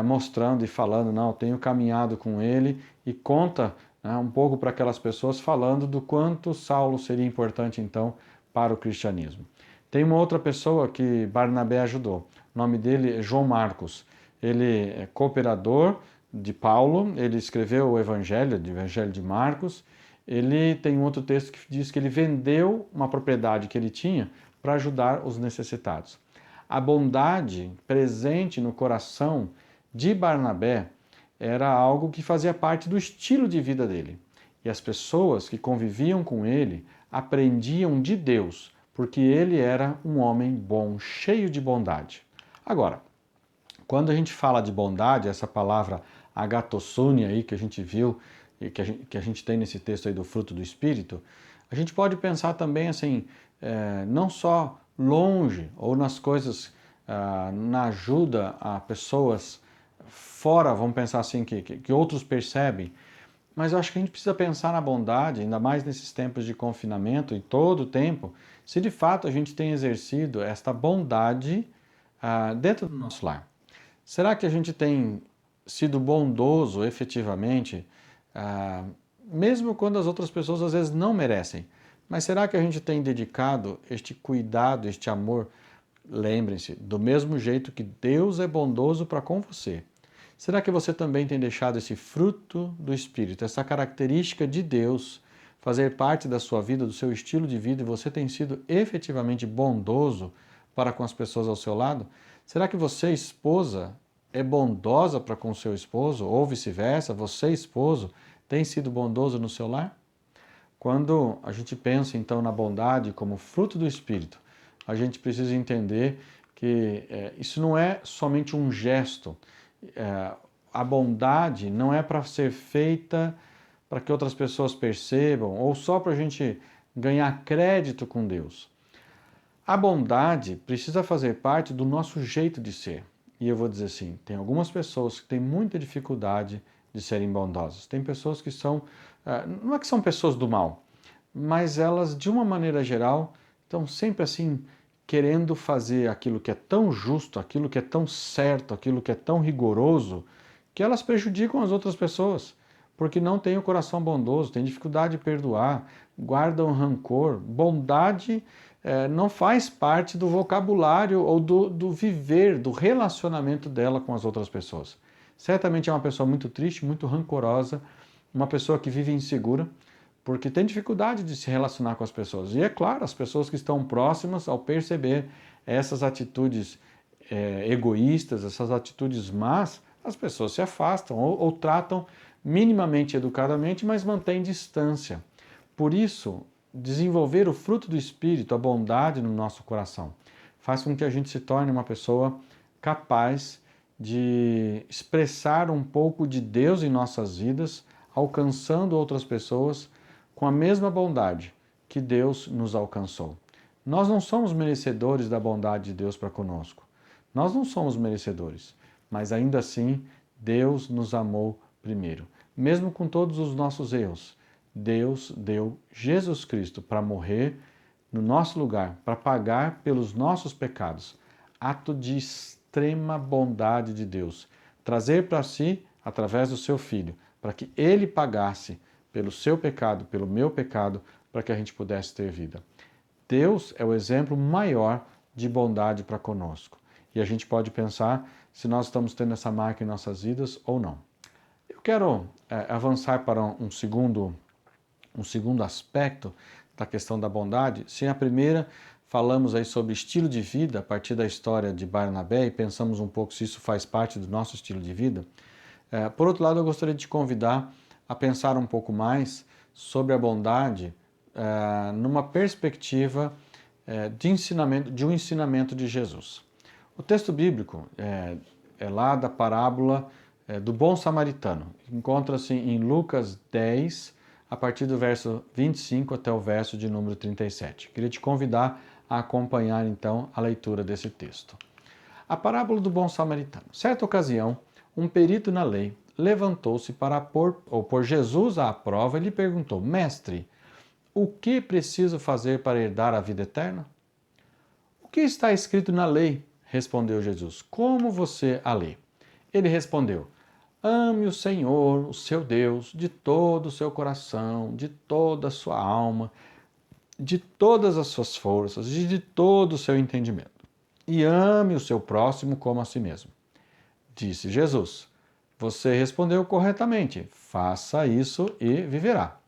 mostrando e falando, não, eu tenho caminhado com ele, e conta um pouco para aquelas pessoas, falando do quanto Saulo seria importante então para o cristianismo. Tem uma outra pessoa que Barnabé ajudou, o nome dele é João Marcos. Ele é cooperador de Paulo, ele escreveu o Evangelho de Marcos. Ele tem um outro texto que diz que ele vendeu uma propriedade que ele tinha para ajudar os necessitados. A bondade presente no coração de Barnabé era algo que fazia parte do estilo de vida dele. E as pessoas que conviviam com ele aprendiam de Deus, porque ele era um homem bom, cheio de bondade. Agora, quando a gente fala de bondade, essa palavra agatossune aí que a gente viu, e que a gente tem nesse texto aí do fruto do Espírito, a gente pode pensar também assim, não só longe ou nas coisas, na ajuda a pessoas fora, vamos pensar assim, que outros percebem, mas eu acho que a gente precisa pensar na bondade, ainda mais nesses tempos de confinamento e todo o tempo, se de fato a gente tem exercido esta bondade dentro do nosso lar. Será que a gente tem sido bondoso efetivamente, mesmo quando as outras pessoas às vezes não merecem? Mas será que a gente tem dedicado este cuidado, este amor? Lembrem-se, do mesmo jeito que Deus é bondoso para com você. Será que você também tem deixado esse fruto do Espírito, essa característica de Deus, fazer parte da sua vida, do seu estilo de vida, e você tem sido efetivamente bondoso para com as pessoas ao seu lado? Será que você, esposa, é bondosa para com o seu esposo, ou vice-versa? Você, esposo, tem sido bondoso no seu lar? Quando a gente pensa então na bondade como fruto do Espírito, a gente precisa entender que isso não é somente um gesto. A bondade não é para ser feita para que outras pessoas percebam ou só para a gente ganhar crédito com Deus. A bondade precisa fazer parte do nosso jeito de ser. E eu vou dizer assim, tem algumas pessoas que têm muita dificuldade de serem bondosas. Tem pessoas que são, não é que são pessoas do mal, mas elas, de uma maneira geral, estão sempre assim, querendo fazer aquilo que é tão justo, aquilo que é tão certo, aquilo que é tão rigoroso, que elas prejudicam as outras pessoas, porque não têm o coração bondoso, têm dificuldade de perdoar, guardam rancor. Bondade não faz parte do vocabulário ou do viver, do relacionamento dela com as outras pessoas. Certamente é uma pessoa muito triste, muito rancorosa, uma pessoa que vive insegura, porque tem dificuldade de se relacionar com as pessoas. E é claro, as pessoas que estão próximas, ao perceber essas atitudes egoístas, essas atitudes más, as pessoas se afastam ou tratam minimamente educadamente, mas mantêm distância. Por isso, desenvolver o fruto do Espírito, a bondade no nosso coração, faz com que a gente se torne uma pessoa capaz de expressar um pouco de Deus em nossas vidas, alcançando outras pessoas com a mesma bondade que Deus nos alcançou. Nós não somos merecedores da bondade de Deus para conosco. Nós não somos merecedores, mas ainda assim Deus nos amou primeiro. Mesmo com todos os nossos erros, Deus deu Jesus Cristo para morrer no nosso lugar, para pagar pelos nossos pecados. Ato de extrema bondade de Deus. Trazer para si, através do seu Filho, para que Ele pagasse pelo seu pecado, pelo meu pecado, para que a gente pudesse ter vida. Deus é o exemplo maior de bondade para conosco. E a gente pode pensar se nós estamos tendo essa marca em nossas vidas ou não. Eu quero avançar para um segundo aspecto da questão da bondade. Se a primeira falamos aí sobre estilo de vida a partir da história de Barnabé e pensamos um pouco se isso faz parte do nosso estilo de vida. Por outro lado, eu gostaria de te convidar a pensar um pouco mais sobre a bondade numa perspectiva de um ensinamento de Jesus. O texto bíblico é lá da parábola do bom samaritano. Encontra-se em Lucas 10, a partir do verso 25 até o verso de número 37. Queria te convidar a acompanhar então a leitura desse texto. A parábola do bom samaritano. Certa ocasião, um perito na lei levantou-se para pôr Jesus à prova e lhe perguntou: Mestre, o que preciso fazer para herdar a vida eterna? O que está escrito na lei? Respondeu Jesus: como você a lê? Ele respondeu: ame o Senhor, o seu Deus, de todo o seu coração, de toda a sua alma, de todas as suas forças e de todo o seu entendimento. E ame o seu próximo como a si mesmo. Disse Jesus: você respondeu corretamente, faça isso e viverá.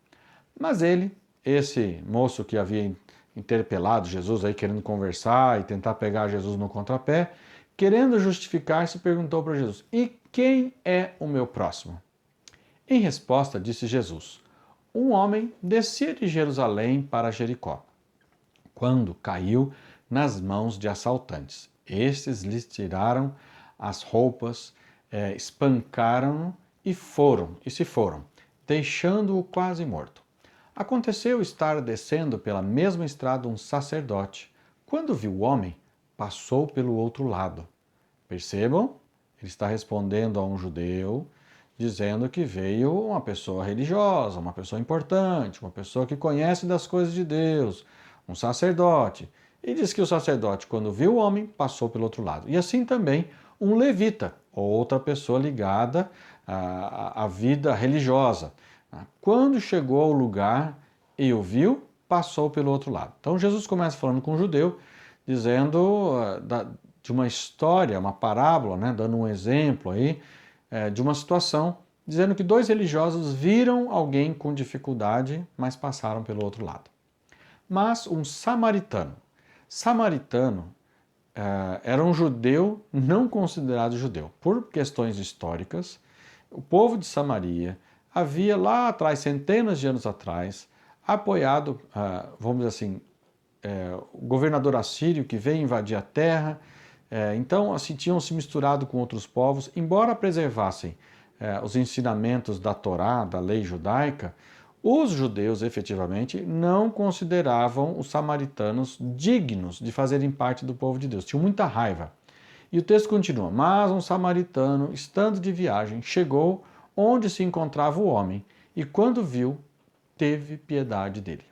Mas ele, esse moço que havia interpelado Jesus, aí querendo conversar e tentar pegar Jesus no contrapé, querendo justificar-se, perguntou para Jesus: e quem é o meu próximo? Em resposta, disse Jesus: um homem descia de Jerusalém para Jericó, quando caiu nas mãos de assaltantes. Estes lhe tiraram as roupas, espancaram-no e se foram, deixando-o quase morto. Aconteceu estar descendo pela mesma estrada um sacerdote. Quando viu o homem, passou pelo outro lado. Percebam? Ele está respondendo a um judeu, dizendo que veio uma pessoa religiosa, uma pessoa importante, uma pessoa que conhece das coisas de Deus, um sacerdote. E diz que o sacerdote, quando viu o homem, passou pelo outro lado. E assim também um levita, outra pessoa ligada à vida religiosa. Quando chegou ao lugar e o viu, passou pelo outro lado. Então Jesus começa falando com o judeu, dizendo de uma história, uma parábola, né, dando um exemplo aí de uma situação, dizendo que dois religiosos viram alguém com dificuldade, mas passaram pelo outro lado. Mas um samaritano era um judeu não considerado judeu. Por questões históricas, o povo de Samaria havia lá atrás, centenas de anos atrás, apoiado, vamos dizer assim, o governador assírio que veio invadir a terra. Então, assim, tinham se misturado com outros povos, embora preservassem os ensinamentos da Torá, da lei judaica. Os judeus, efetivamente, não consideravam os samaritanos dignos de fazerem parte do povo de Deus. Tinham muita raiva. E o texto continua: mas um samaritano, estando de viagem, chegou onde se encontrava o homem, e quando viu, teve piedade dele.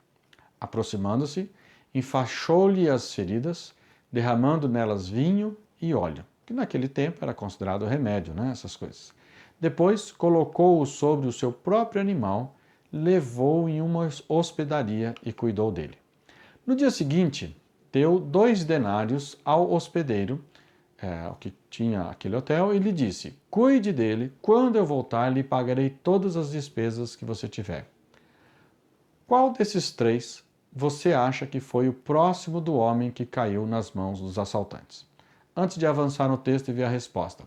Aproximando-se, enfaixou-lhe as feridas, derramando nelas vinho e óleo, que naquele tempo era considerado remédio, né, essas coisas. Depois colocou-o sobre o seu próprio animal, levou-o em uma hospedaria e cuidou dele. No dia seguinte, deu 2 denários ao hospedeiro, o que tinha aquele hotel, e lhe disse: cuide dele, quando eu voltar lhe pagarei todas as despesas que você tiver. Qual desses 3 você acha que foi o próximo do homem que caiu nas mãos dos assaltantes? Antes de avançar no texto e ver a resposta,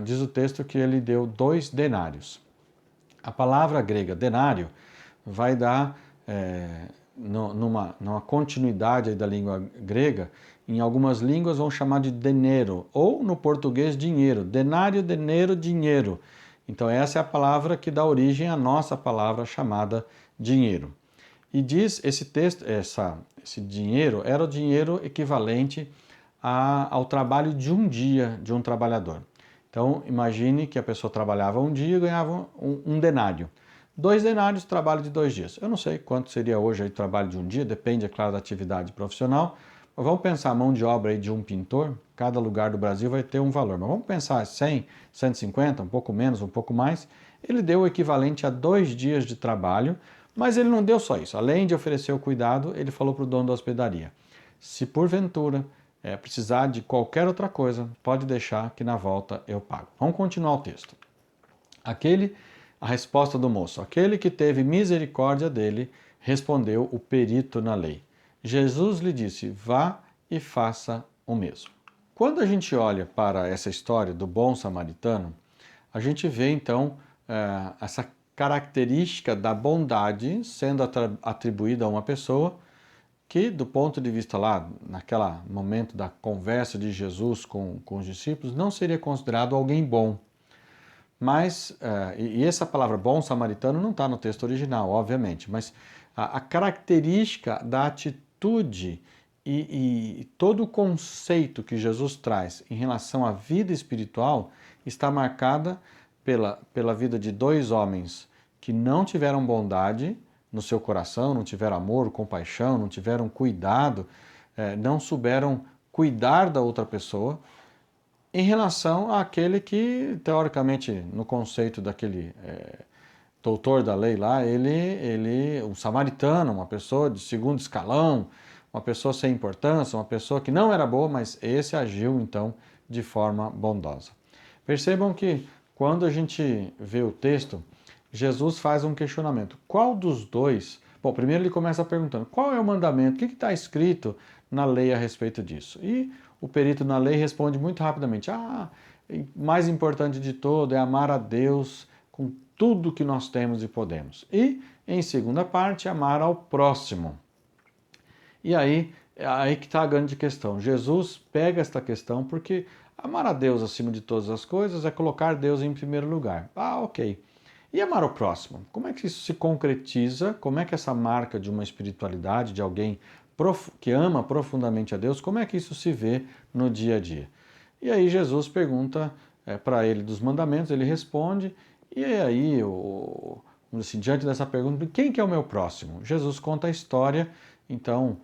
diz o texto que ele deu 2 denários. A palavra grega denário vai dar, numa continuidade aí da língua grega, em algumas línguas vão chamar de denero, ou no português dinheiro. Denário, denero, dinheiro. Então essa é a palavra que dá origem à nossa palavra chamada dinheiro. E diz esse texto, esse dinheiro era o dinheiro equivalente ao trabalho de um dia de um trabalhador. Então imagine que a pessoa trabalhava um dia e ganhava um denário. 2 denários, trabalho de 2 dias. Eu não sei quanto seria hoje aí o trabalho de um dia, depende, é claro, da atividade profissional. Mas vamos pensar a mão de obra aí de um pintor, cada lugar do Brasil vai ter um valor. Mas vamos pensar 100, 150, um pouco menos, um pouco mais. Ele deu o equivalente a 2 dias de trabalho, mas ele não deu só isso. Além de oferecer o cuidado, ele falou para o dono da hospedaria: se porventura precisar de qualquer outra coisa, pode deixar que na volta eu pago. Vamos continuar o texto. A resposta do moço: aquele que teve misericórdia dele, respondeu o perito na lei. Jesus lhe disse: vá e faça o mesmo. Quando a gente olha para essa história do bom samaritano, a gente vê então essa característica da bondade sendo atribuída a uma pessoa que, do ponto de vista lá, naquele momento da conversa de Jesus com os discípulos, não seria considerado alguém bom. Mas, e essa palavra bom samaritano não está no texto original, obviamente, mas a característica da atitude e todo o conceito que Jesus traz em relação à vida espiritual está marcada pela vida de 2 homens que não tiveram bondade no seu coração, não tiveram amor, compaixão, não tiveram cuidado, não souberam cuidar da outra pessoa em relação àquele que, teoricamente, no conceito daquele doutor da lei lá, ele um samaritano, uma pessoa de segundo escalão, uma pessoa sem importância, uma pessoa que não era boa, mas esse agiu, então, de forma bondosa. Percebam que, quando a gente vê o texto, Jesus faz um questionamento. Qual dos dois... Bom, primeiro ele começa perguntando, qual é o mandamento? O que está escrito na lei a respeito disso? E o perito na lei responde muito rapidamente, mais importante de todo é amar a Deus com tudo que nós temos e podemos. E, em segunda parte, amar ao próximo. E aí que está a grande questão. Jesus pega esta questão porque amar a Deus acima de todas as coisas é colocar Deus em primeiro lugar. Ok. E amar o próximo? Como é que isso se concretiza? Como é que essa marca de uma espiritualidade, de alguém que ama profundamente a Deus, como é que isso se vê no dia a dia? E aí Jesus pergunta para ele dos mandamentos, ele responde, e aí, assim, diante dessa pergunta, quem que é o meu próximo? Jesus conta a história, então,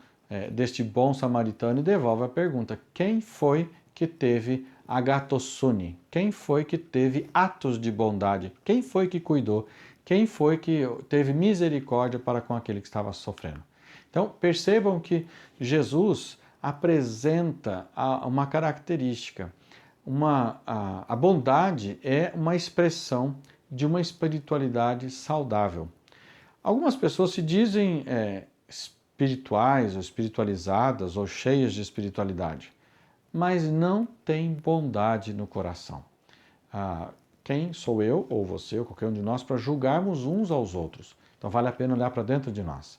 deste bom samaritano e devolve a pergunta, quem foi que teve agatossune? Quem foi que teve atos de bondade? Quem foi que cuidou? Quem foi que teve misericórdia para com aquele que estava sofrendo? Então, percebam que Jesus apresenta uma característica. A bondade é uma expressão de uma espiritualidade saudável. Algumas pessoas se dizem espirituais ou espiritualizadas ou cheias de espiritualidade, mas não têm bondade no coração. Quem sou eu ou você ou qualquer um de nós para julgarmos uns aos outros? Então vale a pena olhar para dentro de nós.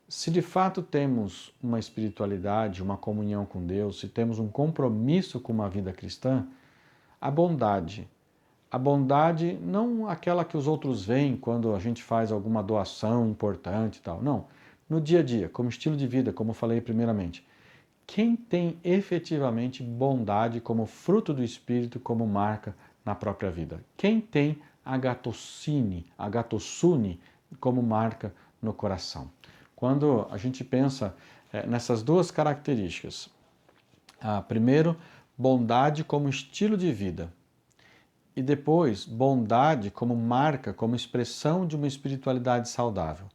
Se de fato temos uma espiritualidade, uma comunhão com Deus, se temos um compromisso com uma vida cristã, a bondade não aquela que os outros veem quando a gente faz alguma doação importante e tal, não. No dia a dia, como estilo de vida, como eu falei primeiramente, quem tem efetivamente bondade como fruto do Espírito, como marca na própria vida? Quem tem agatossune como marca no coração? Quando a gente pensa nessas duas características, primeiro, bondade como estilo de vida e depois, bondade como marca, como expressão de uma espiritualidade saudável.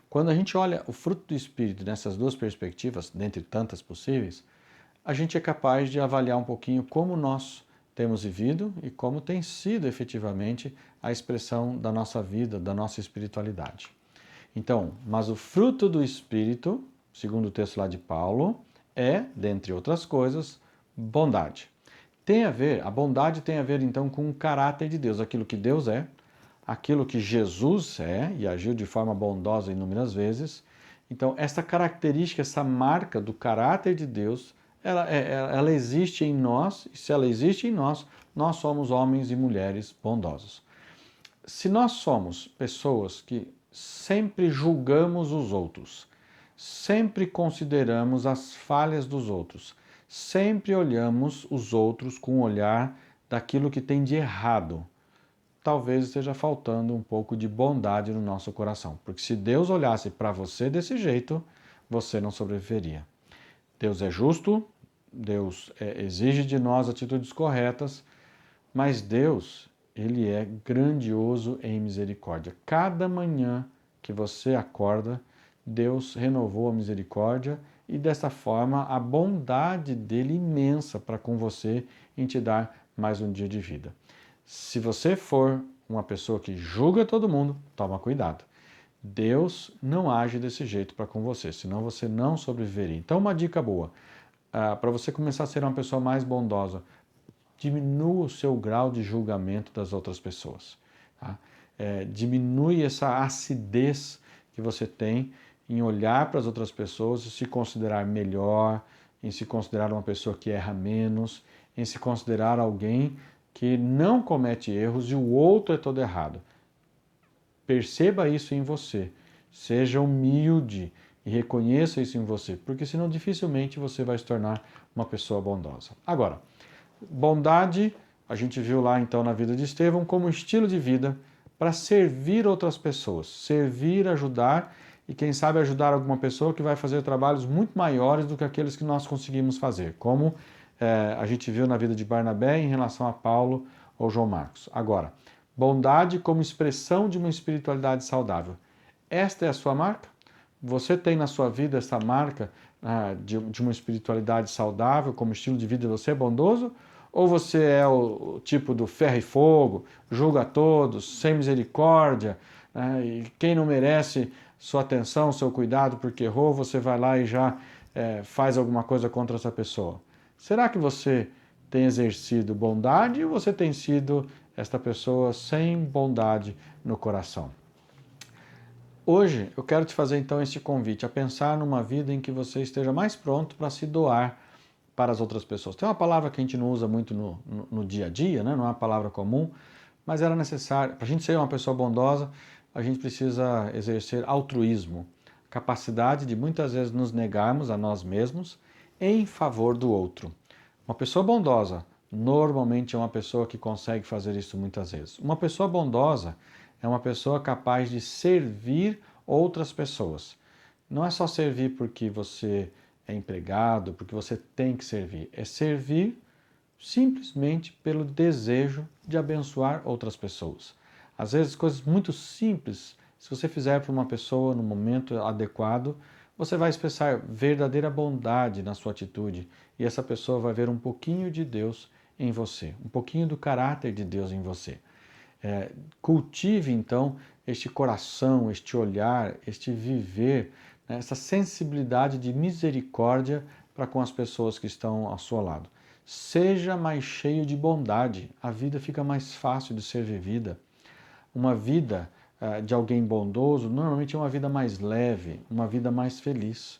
Quando a gente olha o fruto do Espírito nessas duas perspectivas, dentre tantas possíveis, a gente é capaz de avaliar um pouquinho como nós temos vivido e como tem sido efetivamente a expressão da nossa vida, da nossa espiritualidade. Então, mas o fruto do Espírito, segundo o texto lá de Paulo, é, dentre outras coisas, bondade. A bondade tem a ver então com o caráter de Deus, aquilo que Deus é, aquilo que Jesus é e agiu de forma bondosa inúmeras vezes. Então, essa característica, essa marca do caráter de Deus, ela existe em nós, e se ela existe em nós, nós somos homens e mulheres bondosos. Se nós somos pessoas que sempre julgamos os outros, sempre consideramos as falhas dos outros, sempre olhamos os outros com o olhar daquilo que tem de errado, talvez esteja faltando um pouco de bondade no nosso coração. Porque se Deus olhasse para você desse jeito, você não sobreviveria. Deus é justo, Deus exige de nós atitudes corretas, mas Deus, Ele é grandioso em misericórdia. Cada manhã que você acorda, Deus renovou a misericórdia e dessa forma a bondade dele imensa para com você em te dar mais um dia de vida. Se você for uma pessoa que julga todo mundo, toma cuidado. Deus não age desse jeito para com você, senão você não sobreviveria. Então uma dica boa, para você começar a ser uma pessoa mais bondosa, diminua o seu grau de julgamento das outras pessoas. Tá? Diminui essa acidez que você tem em olhar para as outras pessoas e se considerar melhor, em se considerar uma pessoa que erra menos, em se considerar alguém que não comete erros e o outro é todo errado. Perceba isso em você, seja humilde e reconheça isso em você, porque senão dificilmente você vai se tornar uma pessoa bondosa. Agora, bondade, a gente viu lá então na vida de Estevão como estilo de vida para servir outras pessoas, servir, ajudar e quem sabe ajudar alguma pessoa que vai fazer trabalhos muito maiores do que aqueles que nós conseguimos fazer, como a gente viu na vida de Barnabé em relação a Paulo ou João Marcos. Agora, bondade como expressão de uma espiritualidade saudável. Esta é a sua marca? Você tem na sua vida essa marca de uma espiritualidade saudável, como estilo de vida, você é bondoso? Ou você é o tipo do ferro e fogo, julga a todos, sem misericórdia, e quem não merece sua atenção, seu cuidado porque errou, você vai lá e já faz alguma coisa contra essa pessoa? Será que você tem exercido bondade ou você tem sido esta pessoa sem bondade no coração? Hoje eu quero te fazer então este convite a pensar numa vida em que você esteja mais pronto para se doar para as outras pessoas. Tem uma palavra que a gente não usa muito no dia a dia, né? Não é uma palavra comum, mas era necessário. Para a gente ser uma pessoa bondosa, a gente precisa exercer altruísmo, capacidade de muitas vezes nos negarmos a nós mesmos em favor do outro. Uma pessoa bondosa normalmente é uma pessoa que consegue fazer isso muitas vezes. Uma pessoa bondosa é uma pessoa capaz de servir outras pessoas. Não é só servir porque você é empregado, porque você tem que servir. É servir simplesmente pelo desejo de abençoar outras pessoas. Às vezes, coisas muito simples, se você fizer para uma pessoa no momento adequado, você vai expressar verdadeira bondade na sua atitude e essa pessoa vai ver um pouquinho de Deus em você, um pouquinho do caráter de Deus em você. Cultive então este coração, este olhar, este viver, né, essa sensibilidade de misericórdia para com as pessoas que estão ao seu lado. Seja mais cheio de bondade, a vida fica mais fácil de ser vivida. Uma vida de alguém bondoso normalmente é uma vida mais leve, uma vida mais feliz.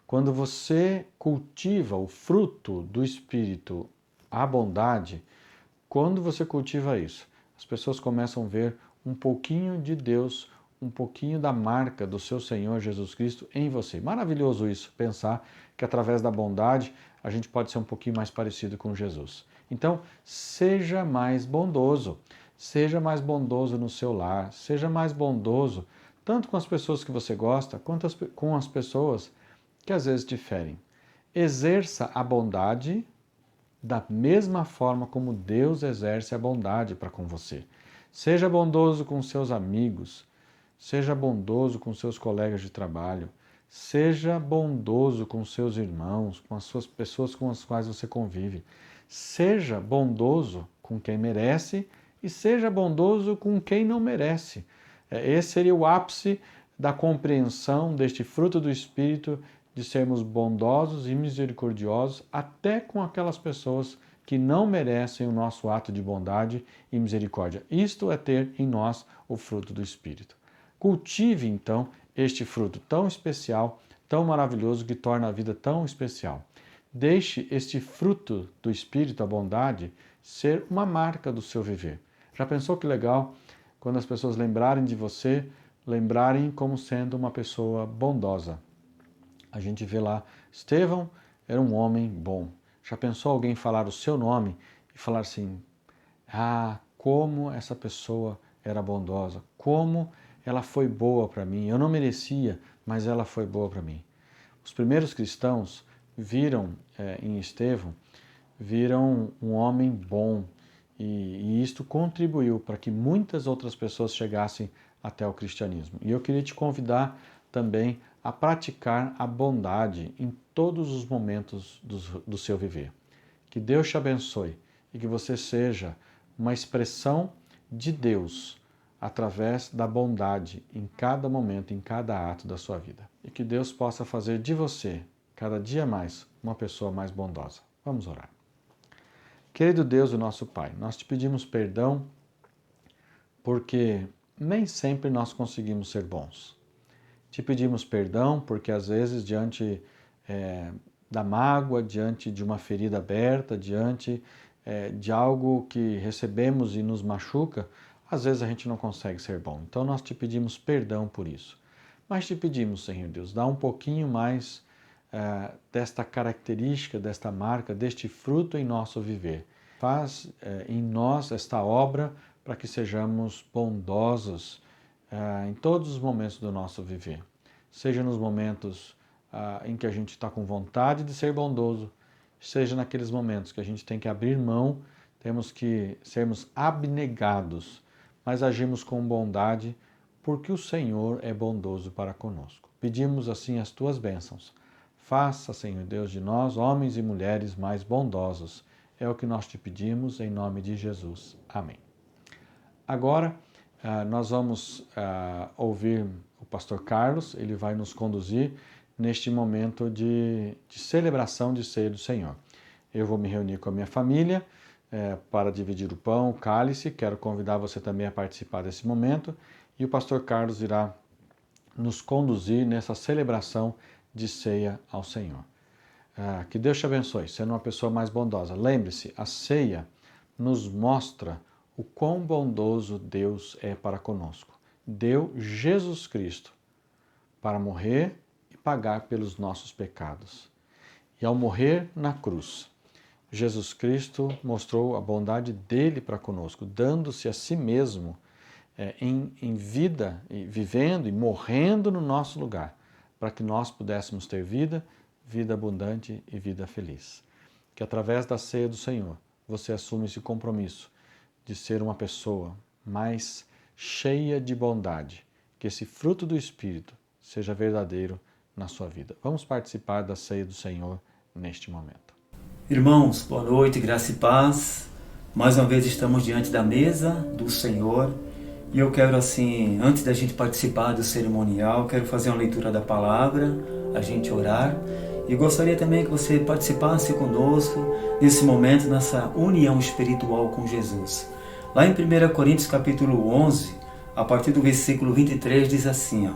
Quando você cultiva o fruto do Espírito, a bondade, quando você cultiva isso, as pessoas começam a ver um pouquinho de Deus, um pouquinho da marca do seu Senhor Jesus Cristo em você. Maravilhoso isso, pensar que através da bondade a gente pode ser um pouquinho mais parecido com Jesus. Então, seja mais bondoso. Seja mais bondoso no seu lar. Seja mais bondoso tanto com as pessoas que você gosta, quanto com as pessoas que às vezes diferem. Exerça a bondade da mesma forma como Deus exerce a bondade para com você. Seja bondoso com seus amigos, seja bondoso com seus colegas de trabalho, seja bondoso com seus irmãos, com as suas pessoas com as quais você convive. Seja bondoso com quem merece e seja bondoso com quem não merece. Esse seria o ápice da compreensão deste fruto do Espírito, de sermos bondosos e misericordiosos até com aquelas pessoas que não merecem o nosso ato de bondade e misericórdia. Isto é ter em nós o fruto do Espírito. Cultive, então, este fruto tão especial, tão maravilhoso, que torna a vida tão especial. Deixe este fruto do Espírito, a bondade, ser uma marca do seu viver. Já pensou que legal quando as pessoas lembrarem de você, lembrarem como sendo uma pessoa bondosa? A gente vê lá, Estevão era um homem bom. Já pensou alguém falar o seu nome e falar assim, como essa pessoa era bondosa, como ela foi boa para mim, eu não merecia, mas ela foi boa para mim. Os primeiros cristãos viram em Estevão, viram um homem bom e isto contribuiu para que muitas outras pessoas chegassem até o cristianismo. E eu queria te convidar também a praticar a bondade em todos os momentos do seu viver. Que Deus te abençoe e que você seja uma expressão de Deus através da bondade em cada momento, em cada ato da sua vida. E que Deus possa fazer de você, cada dia mais, uma pessoa mais bondosa. Vamos orar. Querido Deus, o nosso Pai, nós te pedimos perdão porque nem sempre nós conseguimos ser bons. Te pedimos perdão porque às vezes diante da mágoa, diante de uma ferida aberta, diante de algo que recebemos e nos machuca, às vezes a gente não consegue ser bom. Então nós te pedimos perdão por isso. Mas te pedimos, Senhor Deus, dá um pouquinho mais desta característica, desta marca, deste fruto em nosso viver. Faz em nós esta obra para que sejamos bondosos em todos os momentos do nosso viver. seja nos momentos em que a gente está com vontade de ser bondoso, seja naqueles momentos que a gente tem que abrir mão, temos que sermos abnegados, mas agimos com bondade, porque o Senhor é bondoso para conosco. Pedimos assim as tuas bênçãos. Faça, Senhor Deus, de nós, homens e mulheres mais bondosos. É o que nós te pedimos, em nome de Jesus. Amém. Agora, nós vamos ouvir o pastor Carlos, ele vai nos conduzir neste momento de celebração de ceia do Senhor. Eu vou me reunir com a minha família para dividir o pão, o cálice. Quero convidar você também a participar desse momento. E o pastor Carlos irá nos conduzir nessa celebração de ceia ao Senhor. Que Deus te abençoe, sendo uma pessoa mais bondosa. Lembre-se, a ceia nos mostra o quão bondoso Deus é para conosco. Deu Jesus Cristo para morrer e pagar pelos nossos pecados. E ao morrer na cruz, Jesus Cristo mostrou a bondade dele para conosco, dando-se a si mesmo em vida, vivendo e morrendo no nosso lugar, para que nós pudéssemos ter vida abundante e vida feliz. Que através da ceia do Senhor, você assuma esse compromisso de ser uma pessoa mais cheia de bondade, que esse fruto do Espírito seja verdadeiro na sua vida. Vamos participar da ceia do Senhor neste momento. Irmãos, boa noite, graça e paz. Mais uma vez estamos diante da mesa do Senhor e eu quero assim, antes da gente participar do cerimonial, quero fazer uma leitura da palavra, a gente orar e gostaria também que você participasse conosco nesse momento, nessa união espiritual com Jesus. Lá em 1 Coríntios capítulo 11, a partir do versículo 23, diz assim,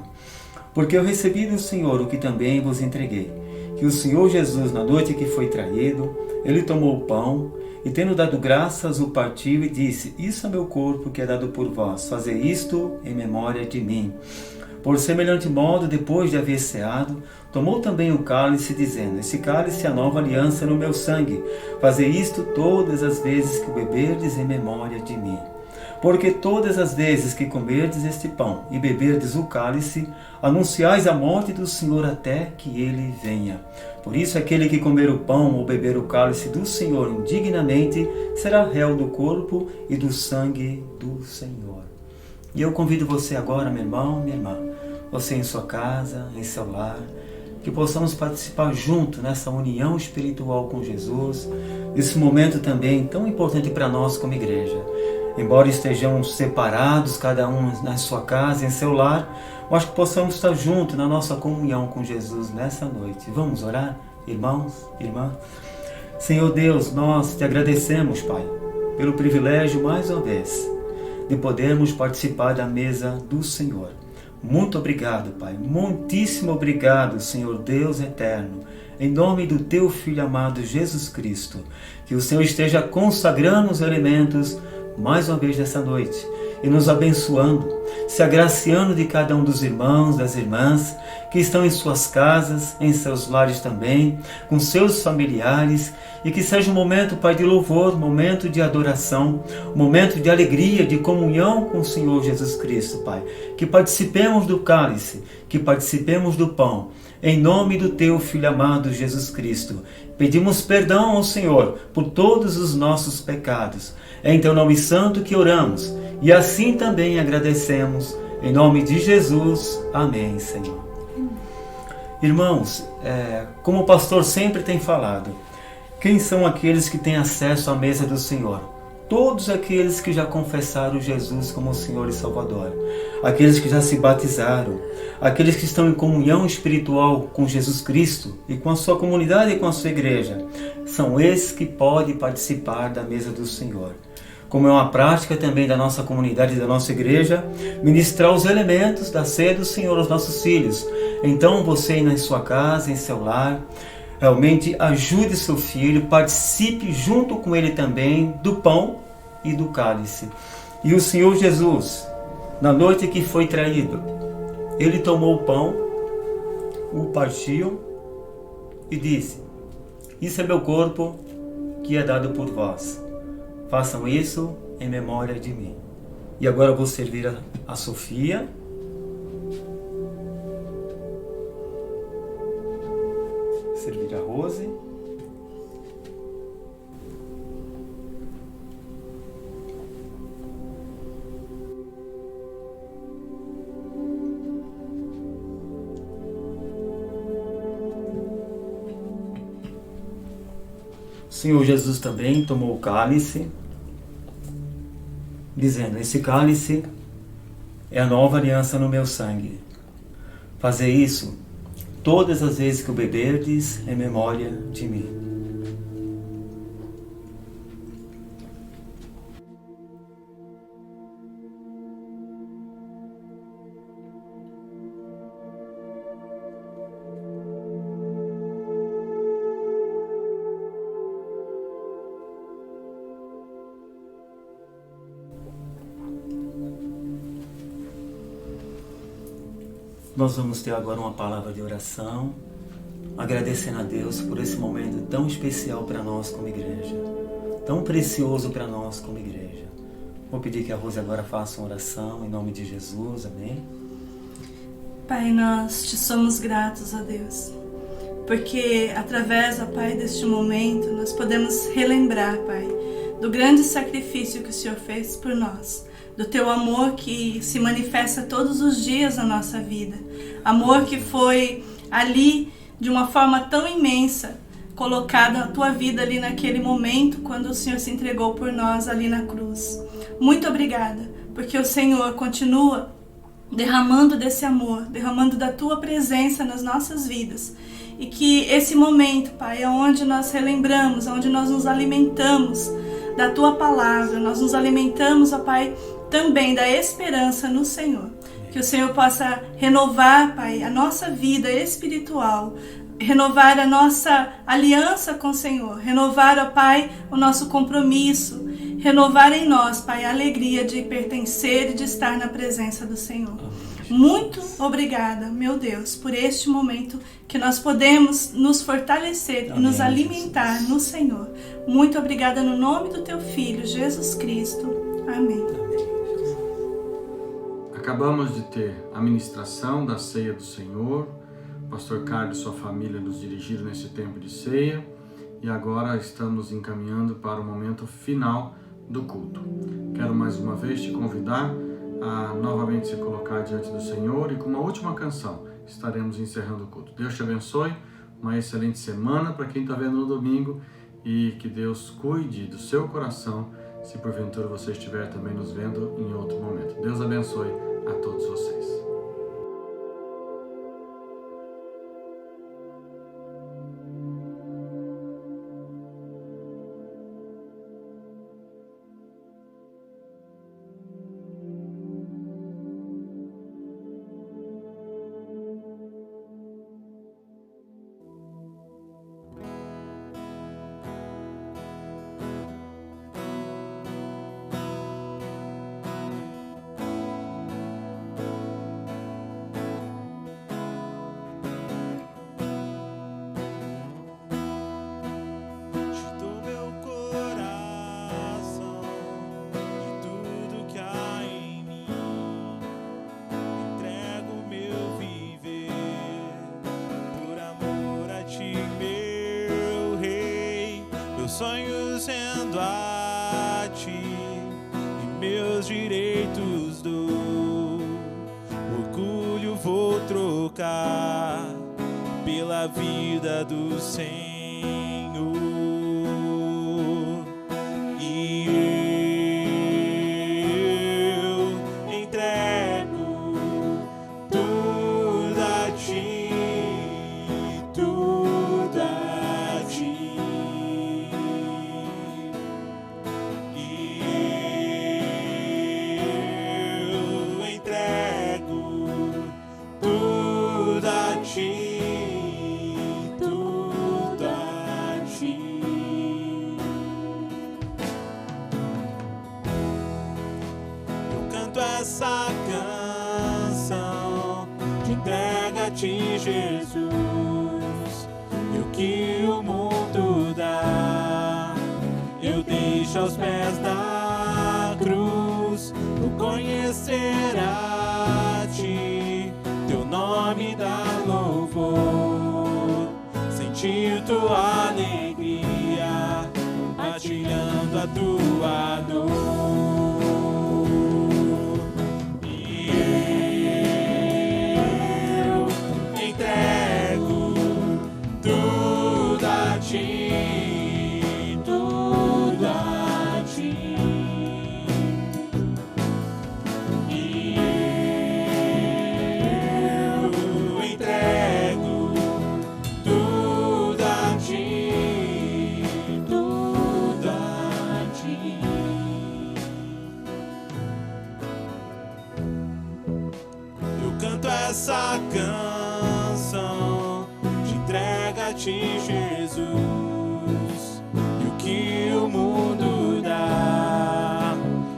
porque eu recebi do Senhor o que também vos entreguei, que o Senhor Jesus, na noite que foi traído, ele tomou o pão e, tendo dado graças, o partiu e disse, isso é meu corpo que é dado por vós, fazei isto em memória de mim. Por semelhante modo, depois de haver ceado, tomou também o cálice, dizendo, esse cálice é a nova aliança no meu sangue, fazei isto todas as vezes que o beberdes em memória de mim. Porque todas as vezes que comerdes este pão e beberdes o cálice, anunciais a morte do Senhor até que ele venha. Por isso, aquele que comer o pão ou beber o cálice do Senhor indignamente, será réu do corpo e do sangue do Senhor. E eu convido você agora, meu irmão, minha irmã, você em sua casa, em seu lar, que possamos participar junto nessa união espiritual com Jesus, nesse momento também tão importante para nós como igreja. Embora estejamos separados, cada um na sua casa, em seu lar, mas que possamos estar juntos na nossa comunhão com Jesus nessa noite. Vamos orar, irmãos, irmã? Senhor Deus, nós te agradecemos, Pai, pelo privilégio, mais uma vez, de podermos participar da mesa do Senhor. Muito obrigado, Pai. Muitíssimo obrigado, Senhor Deus eterno. Em nome do Teu Filho amado Jesus Cristo, que o Senhor esteja consagrando os elementos mais uma vez nessa noite e nos abençoando, se agraciando de cada um dos irmãos, das irmãs que estão em suas casas, em seus lares também, com seus familiares, e que seja um momento, Pai, de louvor, momento de adoração, momento de alegria, de comunhão com o Senhor Jesus Cristo, Pai. Que participemos do cálice, que participemos do pão, em nome do Teu Filho amado Jesus Cristo. Pedimos perdão ao Senhor por todos os nossos pecados. É em Teu nome santo que oramos e assim também agradecemos. Em nome de Jesus. Amém, Senhor. Irmãos, como o pastor sempre tem falado, quem são aqueles que têm acesso à mesa do Senhor? Todos aqueles que já confessaram Jesus como Senhor e Salvador, aqueles que já se batizaram, aqueles que estão em comunhão espiritual com Jesus Cristo e com a sua comunidade e com a sua igreja, são esses que podem participar da mesa do Senhor. Como é uma prática também da nossa comunidade e da nossa igreja, ministrar os elementos da ceia do Senhor aos nossos filhos. Então você aí na sua casa, em seu lar, realmente ajude seu filho, participe junto com ele também do pão e do cálice. E o Senhor Jesus, na noite que foi traído, ele tomou o pão, o partiu e disse, isso é meu corpo que é dado por vós. Façam isso em memória de mim. E agora eu vou servir a Sofia. Rose. O Senhor Jesus também tomou o cálice, dizendo: esse cálice é a nova aliança no meu sangue. Fazei isso todas as vezes que o beberdes em memória de mim. Nós vamos ter agora uma palavra de oração, agradecendo a Deus por esse momento tão especial para nós como igreja, tão precioso para nós como igreja. Vou pedir que a Rose agora faça uma oração em nome de Jesus, amém? Pai, nós te somos gratos, ó Deus, porque através, ó Pai, deste momento nós podemos relembrar, Pai, do grande sacrifício que o Senhor fez por nós, do teu amor que se manifesta todos os dias na nossa vida, amor que foi ali de uma forma tão imensa, colocada a tua vida ali naquele momento, quando o Senhor se entregou por nós ali na cruz. Muito obrigada, porque o Senhor continua derramando desse amor, derramando da tua presença nas nossas vidas. E que esse momento, Pai, é onde nós relembramos, onde nós nos alimentamos da tua palavra, nós nos alimentamos, ó Pai, também da esperança no Senhor. Que o Senhor possa renovar, Pai, a nossa vida espiritual, renovar a nossa aliança com o Senhor, renovar, ó Pai, o nosso compromisso, renovar em nós, Pai, a alegria de pertencer e de estar na presença do Senhor. Muito obrigada, meu Deus, por este momento que nós podemos nos fortalecer e nos alimentar no Senhor. Muito obrigada no nome do teu Filho, Jesus Cristo. Amém. Acabamos de ter a ministração da ceia do Senhor. O pastor Carlos e sua família nos dirigiram nesse tempo de ceia e agora estamos encaminhando para o momento final do culto. Quero mais uma vez te convidar a novamente se colocar diante do Senhor e com uma última canção estaremos encerrando o culto. Deus te abençoe, uma excelente semana para quem está vendo no domingo e que Deus cuide do seu coração se porventura você estiver também nos vendo em outro momento. Deus abençoe a todos vocês. Sonhos sendo a ti e meus direitos dou. Orgulho vou trocar pela vida do Senhor. E eu entrego tudo a ti, tudo a ti. Essa canção de entrega a ti, Jesus, e o que o mundo dá, eu deixo aos pés da cruz. Vou conhecer a ti, teu nome dá louvor, sentir tua alegria, partilhando a tua dor. E eu entrego tudo a ti, tudo a ti. E eu entrego tudo a ti, tudo a ti. Eu canto essa canção de entrega a ti, Jesus. E o que o mundo dá,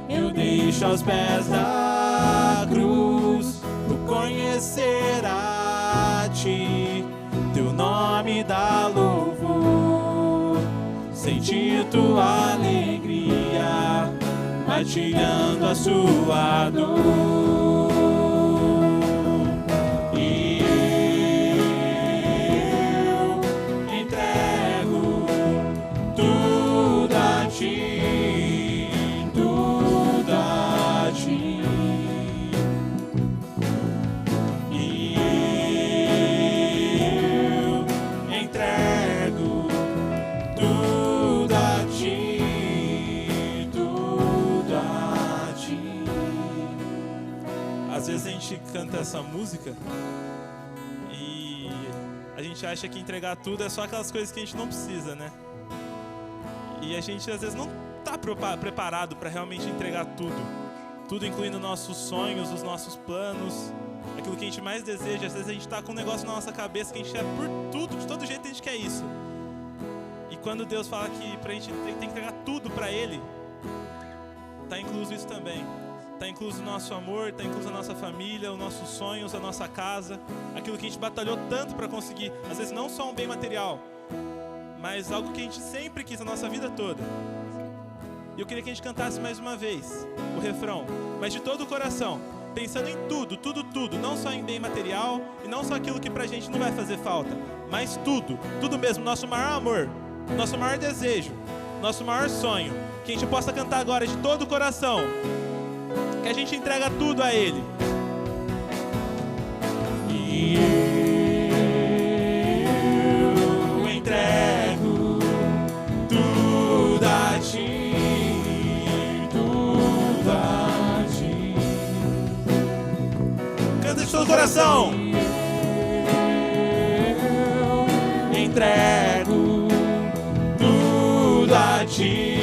eu deixo aos pés da cruz. Por conhecer a ti, teu nome dá louvor. Sentir tua alegria, partilhando a sua dor. E eu entrego tudo a ti, tudo a ti. E eu entrego tudo a ti, tudo a ti. Às vezes a gente canta essa música e a gente acha que entregar tudo é só aquelas coisas que a gente não precisa, né? E a gente às vezes não está preparado para realmente entregar tudo. Tudo incluindo nossos sonhos, os nossos planos, aquilo que a gente mais deseja. Às vezes a gente está com um negócio na nossa cabeça que a gente quer por tudo, de todo jeito a gente quer isso. E quando Deus fala que pra gente tem que entregar tudo para Ele, tá incluso isso também. Tá incluso o nosso amor, tá incluso a nossa família, os nossos sonhos, a nossa casa, aquilo que a gente batalhou tanto para conseguir. Às vezes não só um bem material, mas algo que a gente sempre quis a nossa vida toda. E eu queria que a gente cantasse mais uma vez o refrão, mas de todo o coração, pensando em tudo, tudo, tudo, não só em bem material e não só aquilo que pra gente não vai fazer falta, mas tudo, tudo mesmo, nosso maior amor, nosso maior desejo, nosso maior sonho, que a gente possa cantar agora de todo o coração, que a gente entrega tudo a Ele. E eu entrego tudo a ti, tudo a ti. Canta de todo o coração. Eu entrego tudo a ti.